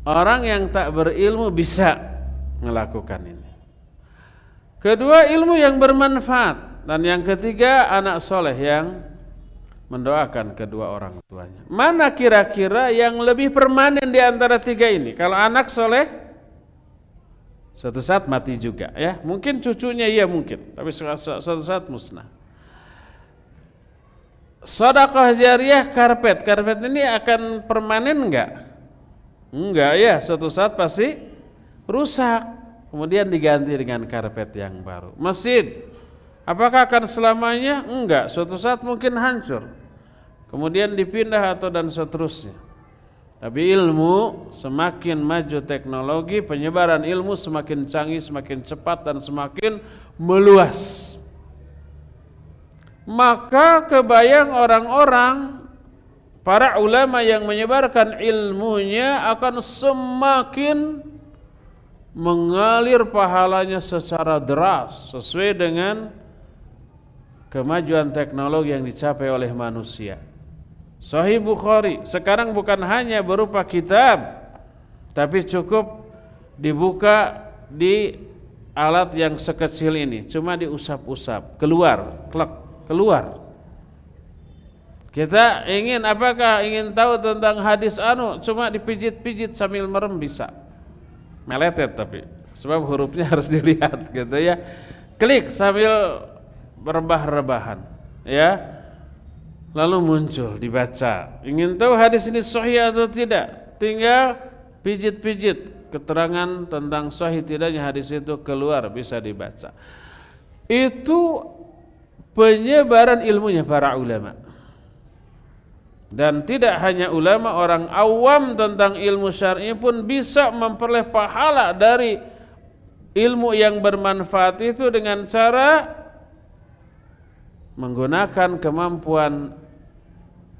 Orang yang tak berilmu bisa melakukan ini. Kedua, ilmu yang bermanfaat. Dan yang ketiga, anak soleh yang mendoakan kedua orang tuanya. Mana kira-kira yang lebih permanen di antara tiga ini? Kalau anak soleh, suatu saat mati juga ya. Mungkin cucunya iya mungkin, tapi suatu saat musnah. Sedekah jariyah karpet ini akan permanen enggak? Enggak ya, suatu saat pasti rusak, kemudian diganti dengan karpet yang baru. Masjid, apakah akan selamanya? Enggak, suatu saat mungkin hancur, kemudian dipindah atau dan seterusnya. Tapi ilmu semakin maju teknologi, penyebaran ilmu semakin canggih, semakin cepat dan semakin meluas. Maka kebayang orang-orang, para ulama yang menyebarkan ilmunya akan semakin mengalir pahalanya secara deras sesuai dengan kemajuan teknologi yang dicapai oleh manusia. Sahih Bukhari sekarang bukan hanya berupa kitab, tapi cukup dibuka di alat yang sekecil ini, cuma diusap-usap, keluar. Kita ingin tahu tentang hadis cuma dipijit-pijit sambil merem bisa. Meletet tapi sebab hurufnya harus dilihat gitu ya. Klik sambil rebah-rebahan ya. Lalu muncul dibaca. Ingin tahu hadis ini sahih atau tidak? Tinggal pijit-pijit, keterangan tentang sahih tidaknya hadis itu keluar, bisa dibaca. Itu penyebaran ilmunya para ulama. Dan tidak hanya ulama, orang awam tentang ilmu syar'i pun bisa memperoleh pahala dari ilmu yang bermanfaat itu dengan cara menggunakan kemampuan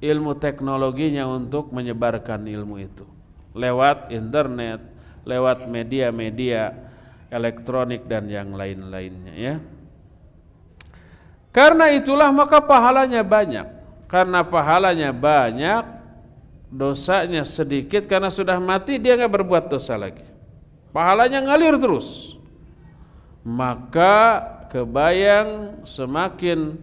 ilmu teknologinya untuk menyebarkan ilmu itu lewat internet, lewat media-media elektronik dan yang lain-lainnya ya. Karena itulah maka pahalanya banyak. Karena pahalanya banyak, dosanya sedikit, karena sudah mati dia nggak berbuat dosa lagi. Pahalanya ngalir terus. Maka kebayang semakin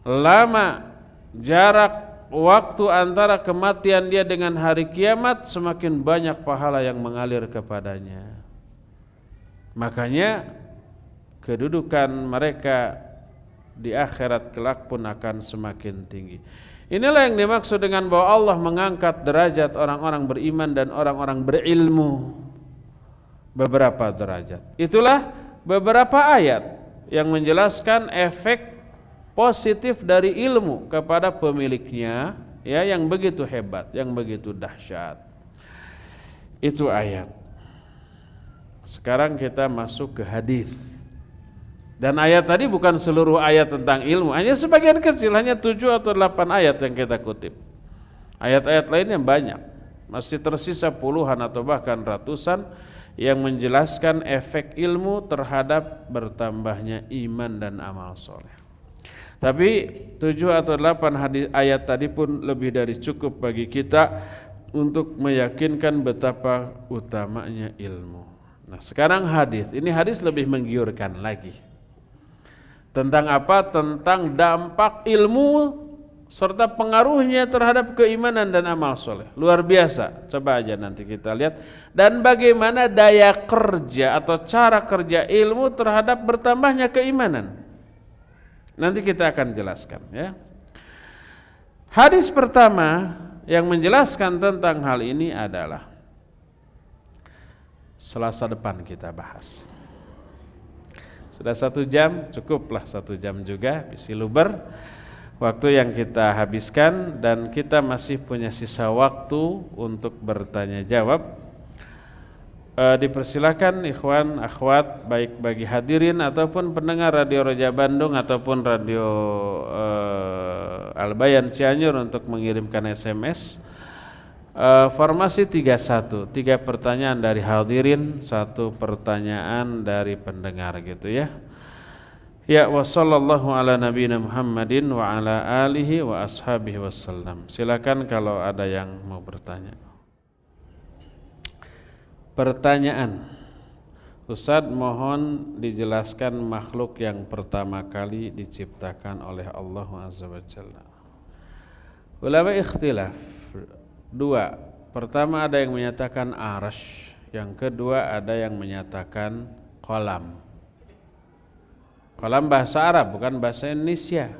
lama jarak waktu antara kematian dia dengan hari kiamat, semakin banyak pahala yang mengalir kepadanya. Makanya kedudukan mereka di akhirat kelak pun akan semakin tinggi. Inilah yang dimaksud dengan bahwa Allah mengangkat derajat orang-orang beriman dan orang-orang berilmu beberapa derajat. Itulah beberapa ayat yang menjelaskan efek positif dari ilmu kepada pemiliknya ya, yang begitu hebat, yang begitu dahsyat. Itu ayat. Sekarang kita masuk ke hadis. Dan ayat tadi bukan seluruh ayat tentang ilmu, hanya sebagian kecil, hanya 7 atau 8 ayat yang kita kutip. Ayat-ayat lainnya banyak, masih tersisa puluhan atau bahkan ratusan yang menjelaskan efek ilmu terhadap bertambahnya iman dan amal soleh. Tapi 7 atau 8 ayat tadi pun lebih dari cukup bagi kita untuk meyakinkan betapa utamanya ilmu. Nah sekarang hadis, ini hadis lebih menggiurkan lagi. Tentang apa? Tentang dampak ilmu serta pengaruhnya terhadap keimanan dan amal soleh. Luar biasa. Coba aja nanti kita lihat. Dan bagaimana daya kerja atau cara kerja ilmu terhadap bertambahnya keimanan. Nanti kita akan jelaskan ya. Hadis pertama yang menjelaskan tentang hal ini adalah Selasa depan kita bahas. Sudah 1 jam, cukuplah 1 jam juga, bisi luber waktu yang kita habiskan, dan kita masih punya sisa waktu untuk bertanya jawab. Dipersilakan ikhwan, akhwat, baik bagi hadirin ataupun pendengar Radio Roja Bandung ataupun Radio Al-Bayan Cianjur untuk mengirimkan SMS. Formasi 31, 3 pertanyaan dari hadirin, 1 pertanyaan dari pendengar gitu ya. Ya wa sallallahu ala nabiyina Muhammadin wa ala alihi wa ashabihi wasallam. Silakan kalau ada yang mau bertanya. Pertanyaan, Ustadz mohon dijelaskan makhluk yang pertama kali diciptakan oleh Allah Azza wa Jalla. Ulama ikhtilaf. 2, pertama ada yang menyatakan arsy, yang kedua ada yang menyatakan qalam. Qalam bahasa Arab, bukan bahasa Indonesia,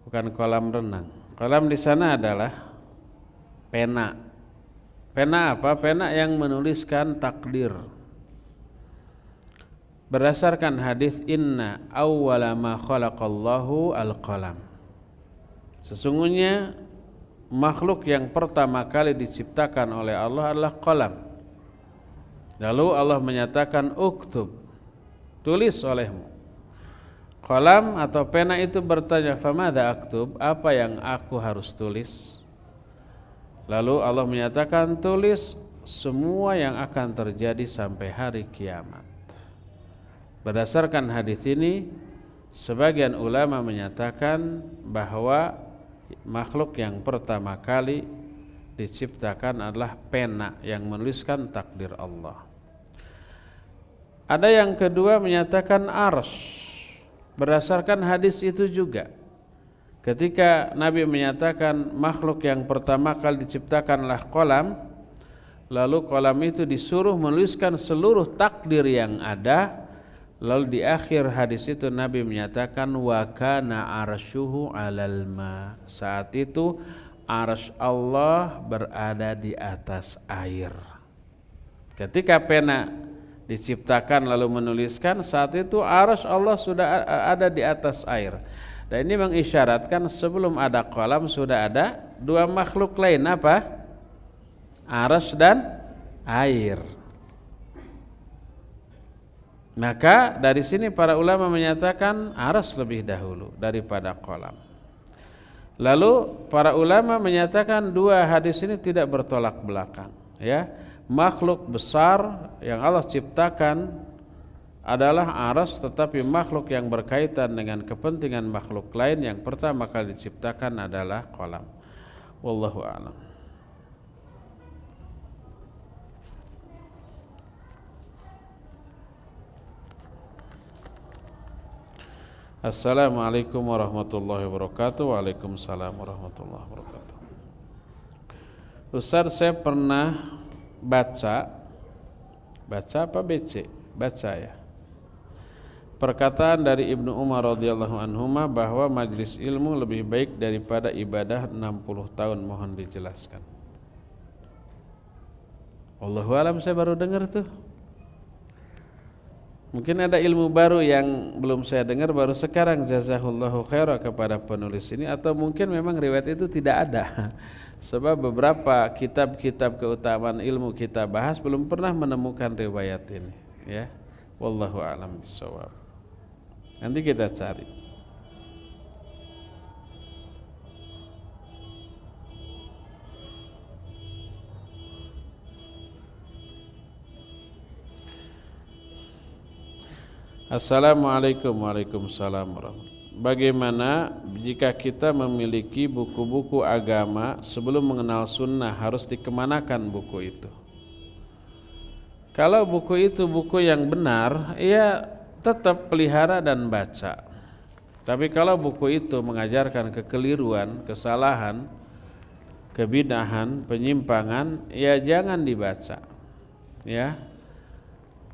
bukan kolam renang. Qalam di sana adalah pena. Pena apa? Pena yang menuliskan takdir. Berdasarkan hadis inna awwala ma khalaqallahu al-qalam. Sesungguhnya makhluk yang pertama kali diciptakan oleh Allah adalah qalam. Lalu Allah menyatakan uktub, tulis olehmu. Qalam atau pena itu bertanya, famadha aktub, apa yang aku harus tulis? Lalu Allah menyatakan tulis semua yang akan terjadi sampai hari kiamat. Berdasarkan hadis ini, sebagian ulama menyatakan bahwa makhluk yang pertama kali diciptakan adalah pena yang menuliskan takdir Allah. Ada yang kedua menyatakan arsy. Berdasarkan hadis itu juga, ketika Nabi menyatakan makhluk yang pertama kali diciptakanlah kolam, lalu kolam itu disuruh menuliskan seluruh takdir yang ada. Lalu di akhir hadis itu Nabi menyatakan wa kana arsyuhu 'alal ma. Saat itu arsy Allah berada di atas air. Ketika pena diciptakan lalu menuliskan, saat itu arsy Allah sudah ada di atas air. Dan ini mengisyaratkan sebelum ada kolam sudah ada dua makhluk lain, apa? Arsy dan air. Maka dari sini para ulama menyatakan arsy lebih dahulu daripada kolam. Lalu para ulama menyatakan dua hadis ini tidak bertolak belakang, ya. Makhluk besar yang Allah ciptakan adalah arsy, tetapi makhluk yang berkaitan dengan kepentingan makhluk lain yang pertama kali diciptakan adalah kolam. Wallahu a'lam. Assalamualaikum warahmatullahi wabarakatuh. Waalaikumsalam warahmatullahi wabarakatuh. Ustaz, saya pernah baca apa BC? Baca ya. Perkataan dari Ibnu Umar radhiyallahu anhuma bahwa majlis ilmu lebih baik daripada ibadah 60 tahun. Mohon dijelaskan. Wallahu alam, saya baru dengar tuh. Mungkin ada ilmu baru yang belum saya dengar baru sekarang. Jazahullahu khairan kepada penulis ini, atau mungkin memang riwayat itu tidak ada. Sebab beberapa kitab-kitab keutamaan ilmu kita bahas belum pernah menemukan riwayat ini, ya. Wallahu a'lam bishawab. Nanti kita cari. Assalamualaikum warahmatullahi wabarakatuh. Bagaimana jika kita memiliki buku-buku agama, sebelum mengenal sunnah harus dikemanakan buku itu? Kalau buku itu buku yang benar, ya tetap pelihara dan baca. Tapi kalau buku itu mengajarkan kekeliruan, kesalahan, kebid'ahan, penyimpangan, ya jangan dibaca. Ya.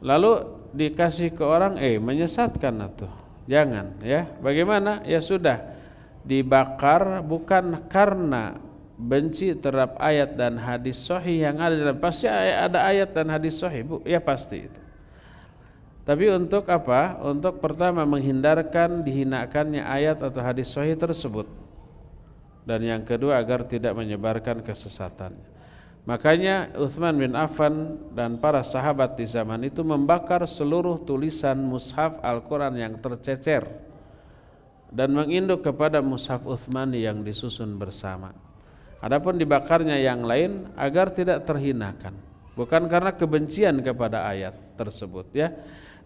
Lalu dikasih ke orang, menyesatkan atau jangan, ya. Bagaimana? Ya sudah, dibakar bukan karena benci terhadap ayat dan hadis sahih yang ada dalam, pasti ada ayat dan hadis sahih, Bu, ya pasti itu. Tapi untuk apa? Untuk pertama menghindarkan dihinakannya ayat atau hadis sahih tersebut. Dan yang kedua agar tidak menyebarkan kesesatannya. Makanya Utsman bin Affan dan para sahabat di zaman itu membakar seluruh tulisan mushaf Al-Quran yang tercecer dan menginduk kepada mushaf Utsmani yang disusun bersama. Adapun dibakarnya yang lain agar tidak terhinakan, bukan karena kebencian kepada ayat tersebut, ya.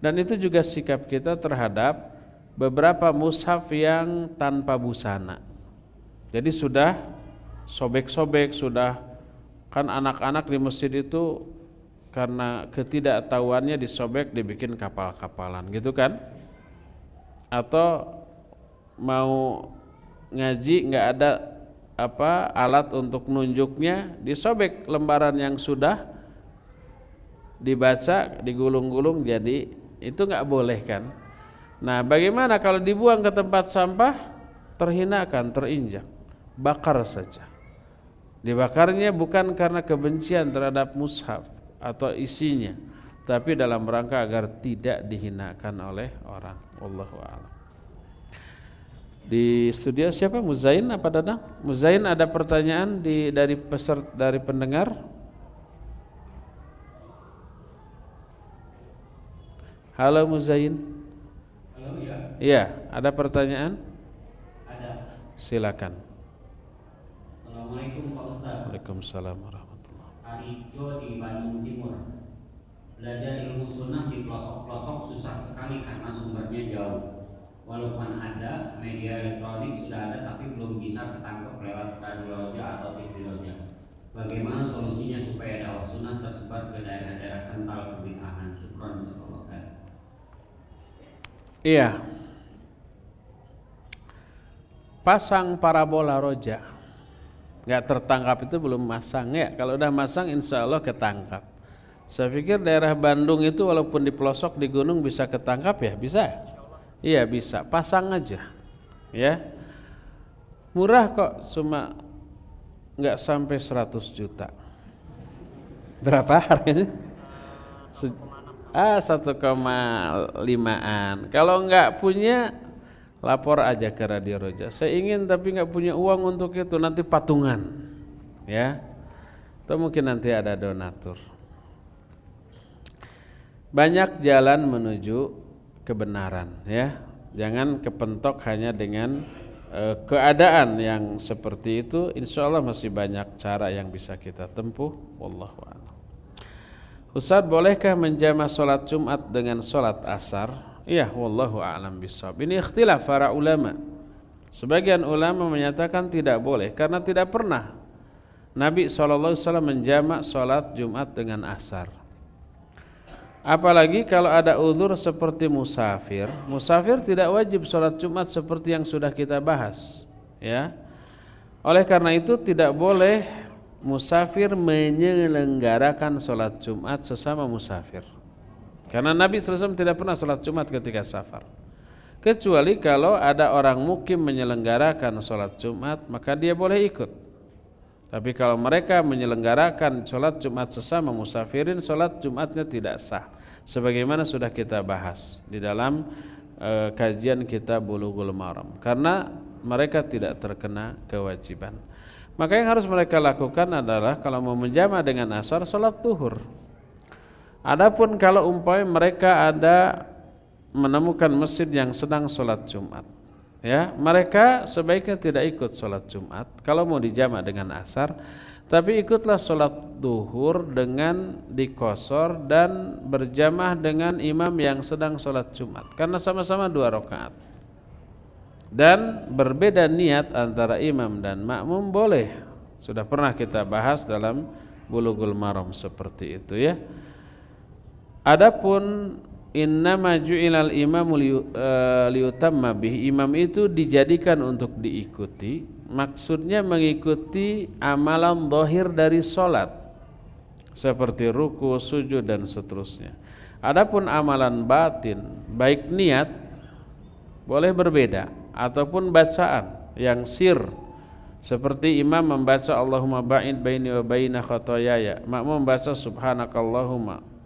Dan itu juga sikap kita terhadap beberapa mushaf yang tanpa busana. Jadi sudah sobek-sobek, sudah, kan anak-anak di masjid itu karena ketidaktahuannya disobek, dibikin kapal-kapalan gitu kan. Atau mau ngaji nggak ada alat untuk nunjuknya, disobek lembaran yang sudah dibaca, digulung-gulung, jadi itu nggak boleh kan. Nah, bagaimana kalau dibuang ke tempat sampah? Terhinakan, terinjak, bakar saja. Dibakarnya bukan karena kebencian terhadap mushaf atau isinya, tapi dalam rangka agar tidak dihinakan oleh orang. Wallahu a'lam. Di studio siapa? Muzain apa Dadang? Muzain, ada pertanyaan dari pendengar? Halo Muzain. Halo, ya. Iya, ada pertanyaan? Ada. Silakan. Assalamualaikum Pak Ustaz. Waalaikumsalam warahmatullahi wabarakatuh. Arijo di Bandung Timur. Belajar ilmu sunnah di pelosok-pelosok susah sekali karena sumbernya jauh. Walaupun ada media elektronik sudah ada tapi belum bisa ketangkep lewat radio roja atau TV roja. Bagaimana solusinya supaya dakwah sunnah tersebar ke daerah-daerah kental kebid'ahan? Syukran jazakallahu khair. Iya. Pasang parabola roja. Nggak tertangkap itu belum masang ya. Kalau udah masang insya Allah ketangkap. Saya pikir daerah Bandung itu walaupun di pelosok di gunung bisa ketangkap ya, bisa? Iya bisa, pasang aja. Ya. Murah kok, cuma nggak sampai 100 juta. Berapa harganya? 1,5-an. Kalau nggak punya, lapor aja ke Radio Roja. Saya ingin tapi nggak punya uang untuk itu, nanti patungan, ya. Atau mungkin nanti ada donatur. Banyak jalan menuju kebenaran, ya. Jangan kepentok hanya dengan keadaan yang seperti itu. Insya Allah masih banyak cara yang bisa kita tempuh. Wallahu a'lam. Ustaz, bolehkah menjama sholat Jumat dengan sholat asar? Iya, wallahu a'lam bishawab. Ini ikhtilaf para ulama. Sebagian ulama menyatakan tidak boleh karena tidak pernah Nabi SAW menjamak sholat Jumat dengan asar. Apalagi kalau ada uzur seperti musafir. Musafir tidak wajib sholat Jumat seperti yang sudah kita bahas, ya. Oleh karena itu tidak boleh musafir menyelenggarakan sholat Jumat sesama musafir. Karena Nabi SAW tidak pernah sholat Jumat ketika safar. Kecuali kalau ada orang mukim menyelenggarakan sholat Jumat, maka dia boleh ikut. Tapi kalau mereka menyelenggarakan sholat Jumat sesama musafirin, sholat Jumatnya tidak sah. Sebagaimana sudah kita bahas di dalam kajian kita Bulughul Maram. Karena mereka tidak terkena kewajiban. Maka yang harus mereka lakukan adalah kalau mau menjama dengan asar, sholat duhur. Adapun kalau umpamanya mereka ada menemukan masjid yang sedang sholat Jumat, ya, mereka sebaiknya tidak ikut sholat Jumat kalau mau dijama dengan asar, tapi ikutlah sholat duhur dengan dikosor dan berjamaah dengan imam yang sedang sholat Jumat, karena sama-sama 2 rakaat. Dan berbeda niat antara imam dan makmum boleh. Sudah pernah kita bahas dalam Bulughul Maram seperti itu, ya. Adapun innama ju'ilal imamu liyutamma bih, imam itu dijadikan untuk diikuti, maksudnya mengikuti amalan zahir dari salat seperti ruku, sujud dan seterusnya. Adapun amalan batin, baik niat boleh berbeda ataupun bacaan yang sir, seperti imam membaca Allahumma ba'id baini wa baina khotoyaya, makmum membaca subhanakallahumma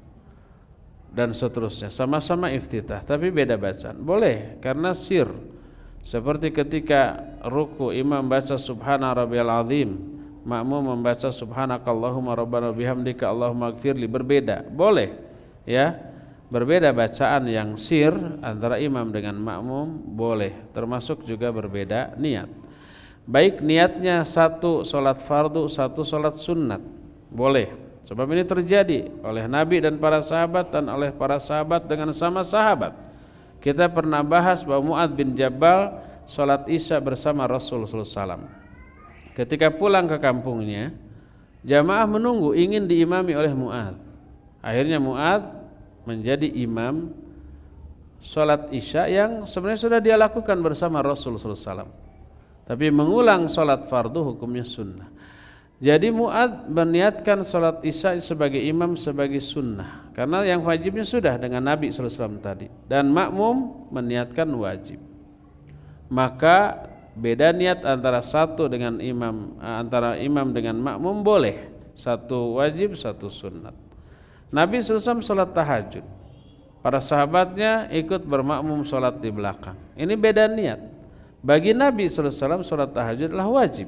dan seterusnya, sama-sama iftitah tapi beda bacaan. Boleh karena sir. Seperti ketika ruku imam membaca subhana rabbiyal azim, makmum membaca subhanakallahumma rabbana bihamdika allahumma ighfirli, berbeda. Boleh, ya. Berbeda bacaan yang sir antara imam dengan makmum boleh, termasuk juga berbeda niat. Baik niatnya satu salat fardu, satu salat sunnat, boleh. Sebab ini terjadi oleh Nabi dan para sahabat dan oleh para sahabat dengan sama sahabat. Kita pernah bahas bahwa Mu'adz bin Jabal sholat isya bersama Rasulullah SAW. Ketika pulang ke kampungnya, jamaah menunggu ingin diimami oleh Mu'adz. Akhirnya Mu'adz menjadi imam sholat isya yang sebenarnya sudah dia lakukan bersama Rasulullah SAW. Tapi mengulang sholat fardu hukumnya sunnah. Jadi Mu'adz meniatkan salat isya sebagai imam sebagai sunnah, karena yang wajibnya sudah dengan Nabi SAW tadi, dan makmum meniatkan wajib. Maka beda niat antara satu dengan imam, antara imam dengan makmum boleh, satu wajib satu sunnat. Nabi SAW salat tahajud, para sahabatnya ikut bermakmum salat di belakang. Ini beda niat. Bagi Nabi SAW salat tahajud adalah wajib.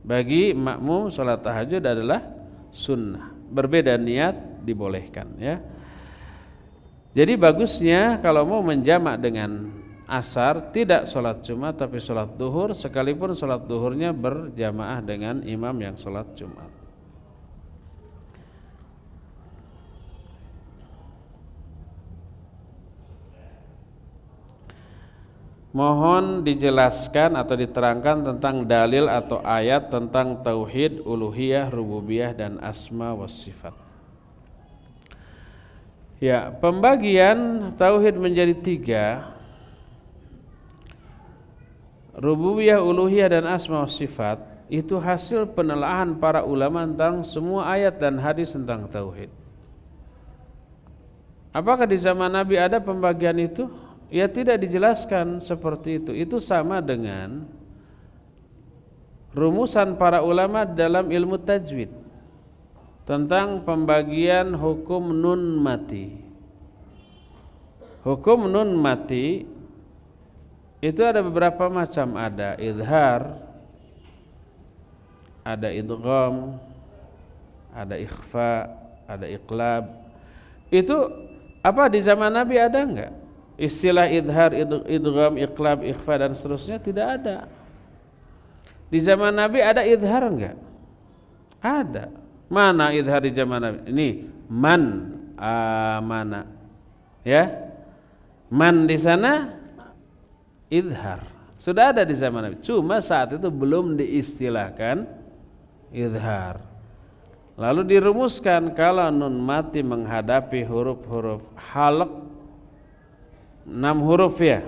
Bagi makmum salat tahajud adalah sunnah. Berbeda niat dibolehkan, ya. Jadi bagusnya kalau mau menjamak dengan asar tidak salat Jumat tapi salat duhur, sekalipun salat duhurnya berjamaah dengan imam yang salat Jumat. mohon dijelaskan atau diterangkan tentang dalil atau ayat tentang tauhid, uluhiyah, rububiyah dan asma wa sifat. Ya, pembagian tauhid menjadi 3. Rububiyah, uluhiyah dan asma wa sifat itu hasil penelaahan para ulama tentang semua ayat dan hadis tentang tauhid. Apakah di zaman Nabi ada pembagian itu? Ya, tidak dijelaskan seperti itu. Itu sama dengan rumusan para ulama dalam ilmu tajwid tentang pembagian hukum nun mati. Hukum nun mati itu ada beberapa macam, ada idhar, ada idgham, ada ikhfa, ada iqlab. Itu apa di zaman Nabi ada enggak? Istilah idhar, idgham, iqlab, ikhfa dan seterusnya tidak ada. Di zaman Nabi ada idhar enggak? Ada. Mana idhar di zaman Nabi? Ini man amana. Ya. Man di sana idhar. Sudah ada di zaman Nabi. Cuma saat itu belum diistilahkan idhar. Lalu dirumuskan kalau nun mati menghadapi huruf-huruf halq 6 huruf ya.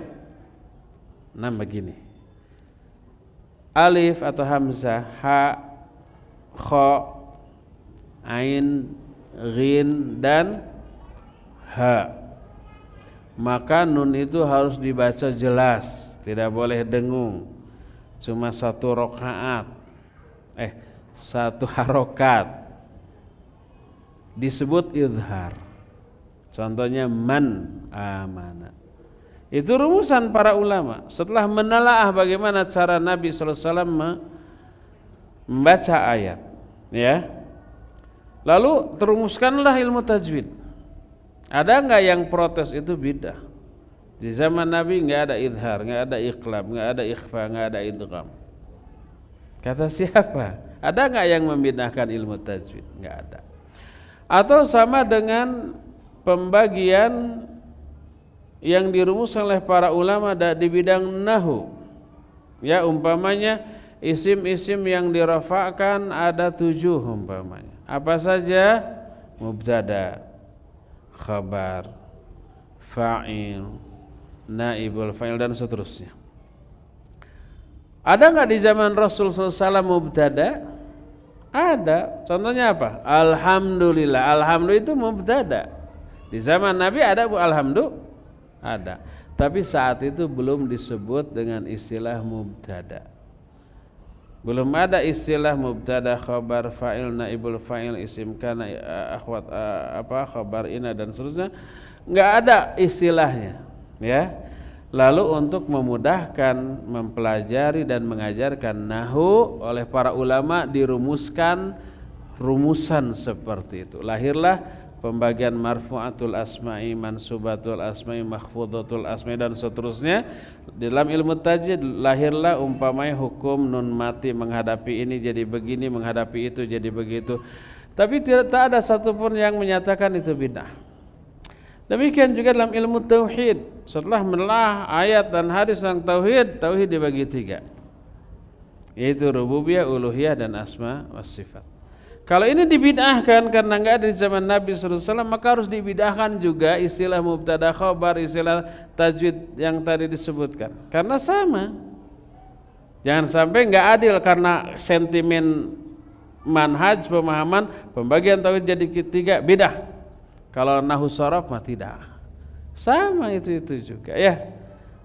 6 begini. Alif atau hamzah, ha, kha, ain, ghin dan ha. Maka nun itu harus dibaca jelas, tidak boleh dengung. Cuma 1 rakaat. 1 harokat. Disebut idhar. Contohnya man amana. Itu rumusan para ulama. Setelah menelaah bagaimana cara Nabi SAW membaca ayat, ya, lalu terumuskanlah ilmu tajwid. Ada enggak yang protes itu bidah? Di zaman Nabi enggak ada idhar, enggak ada iqlab, enggak ada ikhfa, enggak ada idgham. Kata siapa? Ada enggak yang membidahkan ilmu tajwid? Enggak ada. Atau sama dengan pembagian yang dirumuskan oleh para ulama di bidang nahu. Ya, umpamanya isim-isim yang dirafa'kan ada 7 umpamanya. Apa saja? Mubtada, khabar, fa'il, naibul fa'il dan seterusnya. Ada enggak di zaman Rasul SAW mubtada? Ada. Contohnya apa? Alhamdulillah. Alhamdulillah itu mubtada. Di zaman Nabi ada bu alhamdulillah? Ada. Tapi saat itu belum disebut dengan istilah mubtada. Belum ada istilah mubtada, khabar, fa'il, naibul fa'il, isim kana, akhwat khabar ina dan seterusnya. Enggak ada istilahnya, ya. Lalu untuk memudahkan mempelajari dan mengajarkan nahwu oleh para ulama dirumuskan rumusan seperti itu. Lahirlah pembagian marfu'atul asma'i, mansubatul asma'i, makhfudatul asma'i dan seterusnya. Dalam ilmu tajwid lahirlah umpamanya hukum nun mati menghadapi ini jadi begini, menghadapi itu jadi begitu. Tapi tak ada satupun yang menyatakan itu bid'ah. Demikian juga dalam ilmu tauhid. Setelah menelaah ayat dan hadis tentang tauhid, tauhid dibagi 3. Yaitu rububiyah, uluhiyah dan asma wa sifat. Kalau ini dibid'ahkan karena enggak ada di zaman Nabi SAW, maka harus dibid'ahkan juga istilah mubtada khabar, istilah tajwid yang tadi disebutkan. Karena sama. Jangan sampai enggak adil karena sentimen manhaj pemahaman pembagian tauhid jadi 3 bid'ah. Kalau nahwu sharaf mah tidak. Sama itu juga ya.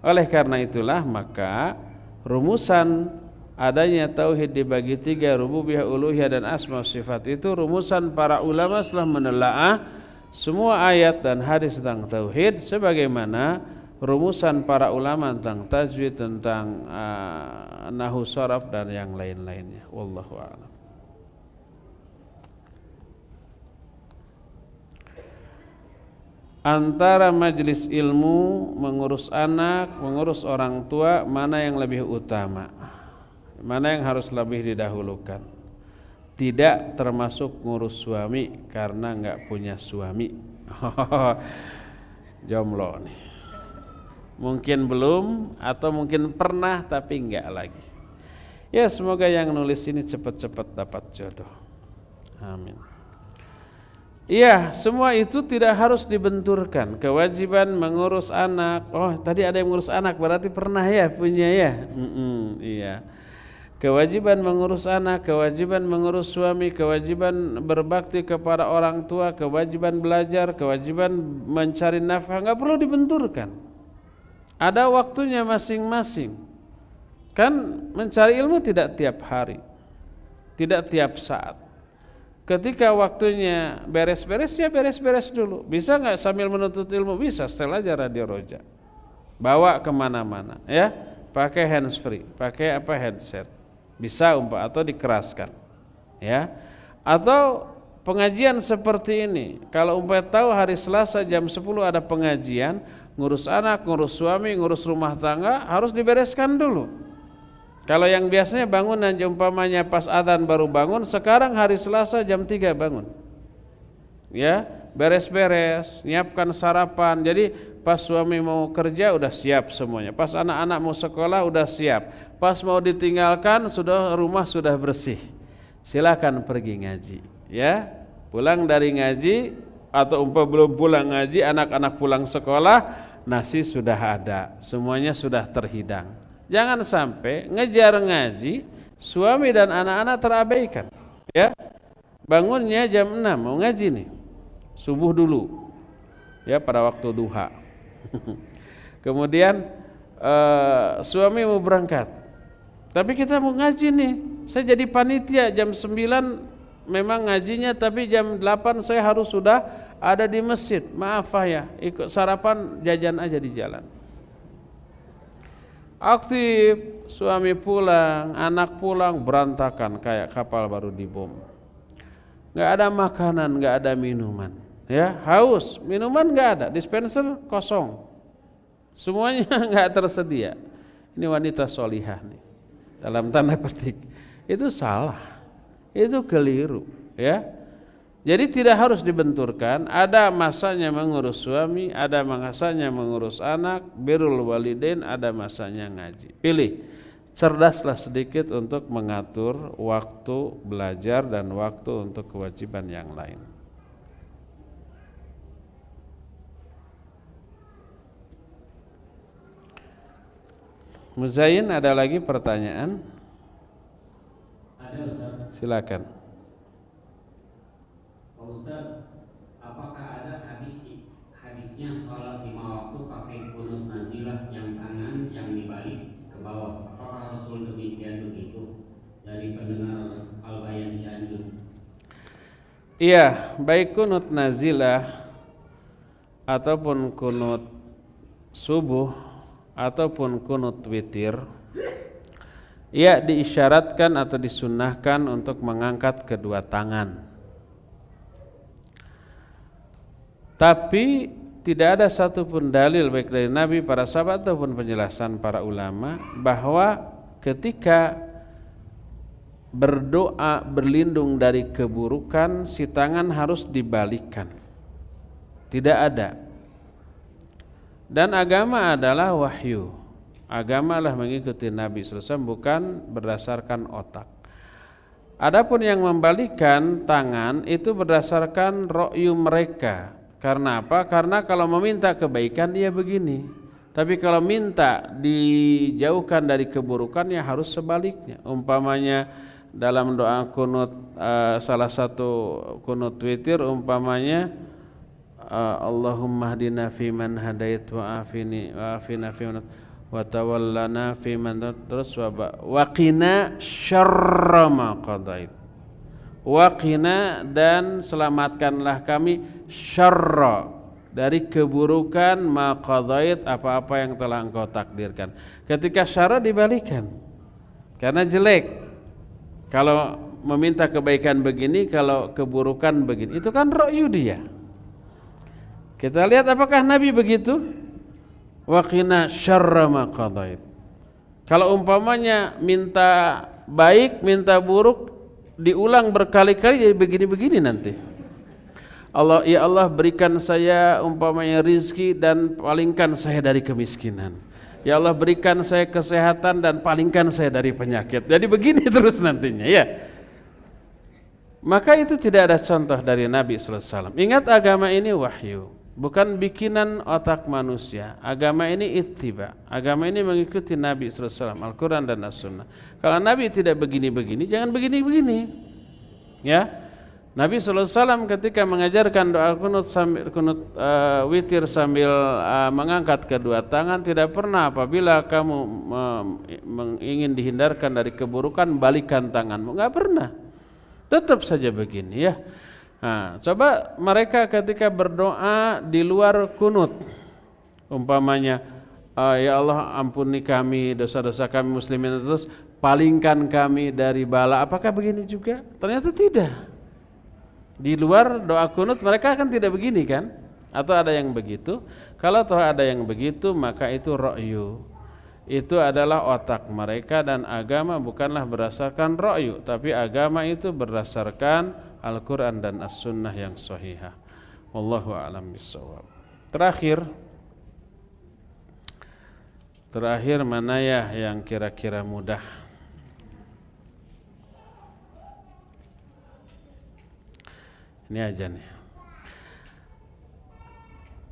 Oleh karena itulah maka rumusan adanya tauhid dibagi 3, rububiyah, uluhiyah dan asma sifat itu rumusan para ulama setelah menelaah semua ayat dan hadis tentang tauhid sebagaimana rumusan para ulama tentang tajwid, tentang nahwu sharaf dan yang lain-lainnya. Wallahu a'lam. Antara majelis ilmu, mengurus anak, mengurus orang tua, mana yang lebih utama? Mana yang harus lebih didahulukan? Tidak termasuk ngurus suami karena enggak punya suami. Jomblo nih. Mungkin belum atau mungkin pernah tapi enggak lagi. Ya, semoga yang nulis ini cepat-cepat dapat jodoh. Amin. Iya, semua itu tidak harus dibenturkan. Kewajiban mengurus anak. Oh, tadi ada yang mengurus anak, berarti pernah ya punya ya. Iya. Kewajiban mengurus anak, kewajiban mengurus suami, kewajiban berbakti kepada orang tua, kewajiban belajar, kewajiban mencari nafkah, nggak perlu dibenturkan. Ada waktunya masing-masing. Kan mencari ilmu tidak tiap hari, tidak tiap saat. Ketika waktunya beres-beres, ya beres-beres dulu. Bisa nggak sambil menuntut ilmu? Bisa, setel aja radio Roja. Bawa kemana-mana, ya. Pakai handsfree, pakai headset. Bisa atau dikeraskan, ya. Atau pengajian seperti ini. Kalau tahu hari Selasa jam 10 ada pengajian, ngurus anak, ngurus suami, ngurus rumah tangga, harus dibereskan dulu. Kalau yang biasanya bangunan umpamanya pas adzan baru bangun, sekarang hari Selasa jam 3 bangun. Ya, beres-beres, nyiapkan sarapan. Jadi pas suami mau kerja udah siap semuanya. Pas anak-anak mau sekolah udah siap. Pas mau ditinggalkan rumah sudah bersih. Silakan pergi ngaji, ya. Pulang dari ngaji atau belum pulang ngaji, anak-anak pulang sekolah, nasi sudah ada, semuanya sudah terhidang. Jangan sampai ngejar ngaji, suami dan anak-anak terabaikan. Ya, bangunnya jam 6 mau ngaji nih, subuh dulu, ya pada waktu duha. Kemudian suami mau berangkat, tapi kita mau ngaji nih. Saya jadi panitia jam 9 memang ngajinya, tapi jam 8 saya harus sudah ada di masjid. Maaf ya, ikut sarapan jajan aja di jalan. Aktif, suami pulang, anak pulang, berantakan kayak kapal baru dibom. Nggak ada makanan, nggak ada minuman, ya haus, minuman nggak ada, dispenser kosong, semuanya nggak tersedia. Ini wanita solihah nih, dalam tanda petik. Itu salah, itu keliru, ya. Jadi tidak harus dibenturkan. Ada masanya mengurus suami, ada masanya mengurus anak, birrul walidain, ada masanya ngaji. Pilih, cerdaslah sedikit untuk mengatur waktu belajar dan waktu untuk kewajiban yang lain. Muzayin, ada lagi pertanyaan? Ada, Ustaz. Silakan. Ustaz, apakah ada hadisnya sholat 5 waktu pakai qunut nazilah yang kanan yang dibalik ke bawah? Apakah Rasul demikian begitu? Dari pendengar Al-Bayan Cianjur. Iya, baik qunut nazilah ataupun qunut subuh ataupun qunut witir, ia diisyaratkan atau disunnahkan untuk mengangkat kedua tangan. Tapi tidak ada satupun dalil baik dari Nabi, para sahabat ataupun penjelasan para ulama bahwa ketika berdoa berlindung dari keburukan si tangan harus dibalikkan. Tidak ada. Dan agama adalah wahyu. Agama adalah mengikuti Nabi SAW, bukan berdasarkan otak. Adapun yang membalikkan tangan itu berdasarkan ra'yu mereka. Karena apa? Karena kalau meminta kebaikan dia begini. Tapi kalau minta dijauhkan dari keburukan ya harus sebaliknya. Umpamanya dalam doa kunut, salah satu kunut witir umpamanya Allahumma hdina fiman hadait wa afina fiman wa tawallana fiman, terus wa qina syarra ma qadait. Waqina, dan selamatkanlah kami syarra, dari keburukan ma qadait, apa-apa yang telah engkau takdirkan. Ketika syarra dibalikan karena jelek. Kalau meminta kebaikan begini, kalau keburukan begini, itu kan ra'yu dia. Kita lihat apakah Nabi begitu? Waqina syarra ma qadait. Kalau umpamanya minta baik, minta buruk, diulang berkali-kali jadi begini-begini nanti. Allah, ya Allah berikan saya umpamanya rizki dan palingkan saya dari kemiskinan. Ya Allah berikan saya kesehatan dan palingkan saya dari penyakit. Jadi begini terus nantinya ya. Maka itu tidak ada contoh dari Nabi SAW. Ingat, agama ini wahyu, bukan bikinan otak manusia. Agama ini ittiba, agama ini mengikuti Nabi SAW, Al-Quran dan As-Sunnah. Kalau Nabi tidak begini-begini, jangan begini-begini ya. Nabi SAW ketika mengajarkan doa kunut sambil witir sambil mengangkat kedua tangan, tidak pernah apabila kamu ingin dihindarkan dari keburukan balikkan tanganmu, nggak pernah. Tetap saja begini ya. Nah, coba mereka ketika berdoa di luar kunut, umpamanya ya Allah ampuni kami dosa-dosa kami muslimin, terus palingkan kami dari bala. Apakah begini juga? Ternyata tidak. Di luar doa kunut mereka kan tidak begini kan? Atau ada yang begitu? Kalau toh ada yang begitu, maka itu ra'yu. Itu adalah otak mereka, dan agama bukanlah berdasarkan ra'yu, tapi agama itu berdasarkan Al-Quran dan As-Sunnah yang sahihah. Wallahu a'lam bishawab. Terakhir mana ya yang kira-kira mudah? Ini aja nih.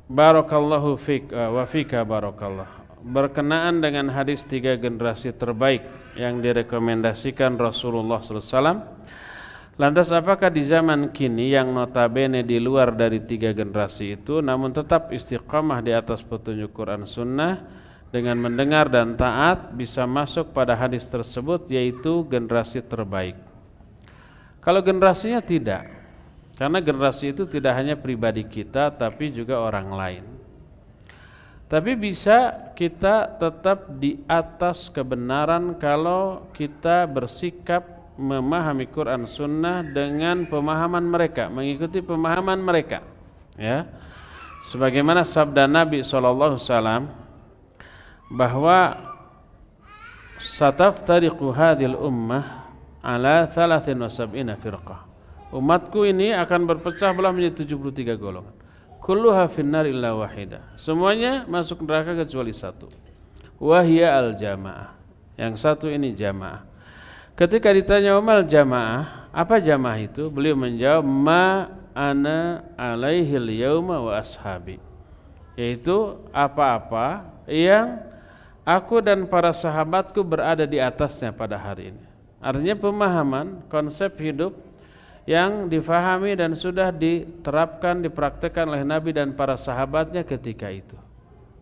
Barakallahu fik wa fika barakallah. Berkenaan dengan hadis 3 generasi terbaik yang direkomendasikan Rasulullah SAW, lantas apakah di zaman kini yang notabene di luar dari 3 generasi itu namun tetap istiqamah di atas petunjuk Quran Sunnah dengan mendengar dan taat bisa masuk pada hadis tersebut, yaitu generasi terbaik? Kalau generasinya tidak, karena generasi itu tidak hanya pribadi kita tapi juga orang lain. Tapi bisa kita tetap di atas kebenaran kalau kita bersikap memahami Quran Sunnah dengan pemahaman mereka, mengikuti pemahaman mereka ya. Sebagaimana sabda Nabi SAW bahwa sataftariqu hadhil ummah ala 73 firqah. Umatku ini akan berpecah belah menjadi 73 golongan. Kulluha finnar illa wahidah. Semuanya masuk neraka kecuali satu. Wahia al-jamaah. Yang satu ini jamaah. Ketika ditanya umal jamaah, apa jamaah itu? Beliau menjawab, ma ana alaihil yauma wa ashabi. Yaitu apa-apa yang aku dan para sahabatku berada di atasnya pada hari ini. Artinya pemahaman, konsep hidup yang difahami dan sudah diterapkan, dipraktekkan oleh Nabi dan para sahabatnya ketika itu.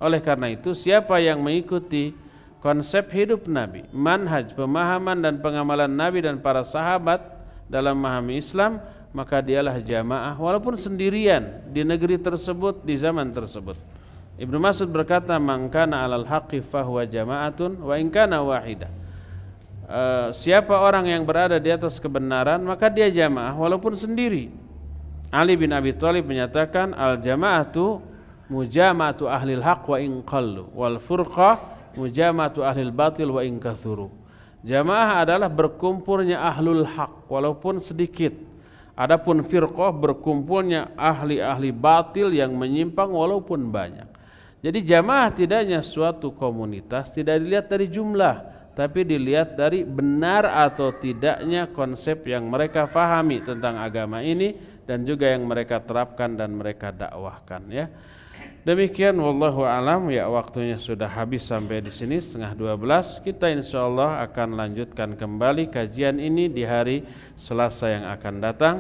Oleh karena itu, siapa yang mengikuti konsep hidup Nabi, manhaj, pemahaman dan pengamalan Nabi dan para sahabat dalam memahami Islam, maka dialah jamaah walaupun sendirian di negeri tersebut, di zaman tersebut. Ibnu Mas'ud berkata, man kana 'alal haqqi fahuwa jama'atun wa in kana wahidah. Siapa orang yang berada di atas kebenaran, maka dia jamaah walaupun sendiri. Ali bin Abi Thalib menyatakan, al jama'atu mujama'atu ahlil haq wa in qallu wal furqah mujama'atu ahlil batil wa in kathuru. Jamaah adalah berkumpulnya ahlul haq walaupun sedikit. Adapun firqah berkumpulnya ahli-ahli batil yang menyimpang walaupun banyak. Jadi jamaah tidak hanya suatu komunitas, tidak dilihat dari jumlah, tapi dilihat dari benar atau tidaknya konsep yang mereka fahami tentang agama ini dan juga yang mereka terapkan dan mereka dakwahkan ya. Demikian wallahu alam ya, waktunya sudah habis sampai di sini 11:30. Kita insyaallah akan lanjutkan kembali kajian ini di hari Selasa yang akan datang.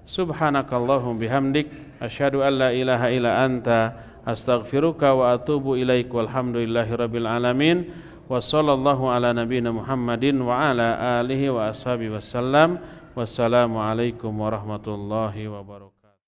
Subhanakallahum bihamdik asyhadu an la ilaha illa anta astaghfiruka wa atubu ilaik walhamdulillahirabbil alamin. Wa sallallahu ala nabiyina Muhammadin wa ala alihi wa ashabihi wasallam. Wassalamu alaikum warahmatullahi wabarakatuh.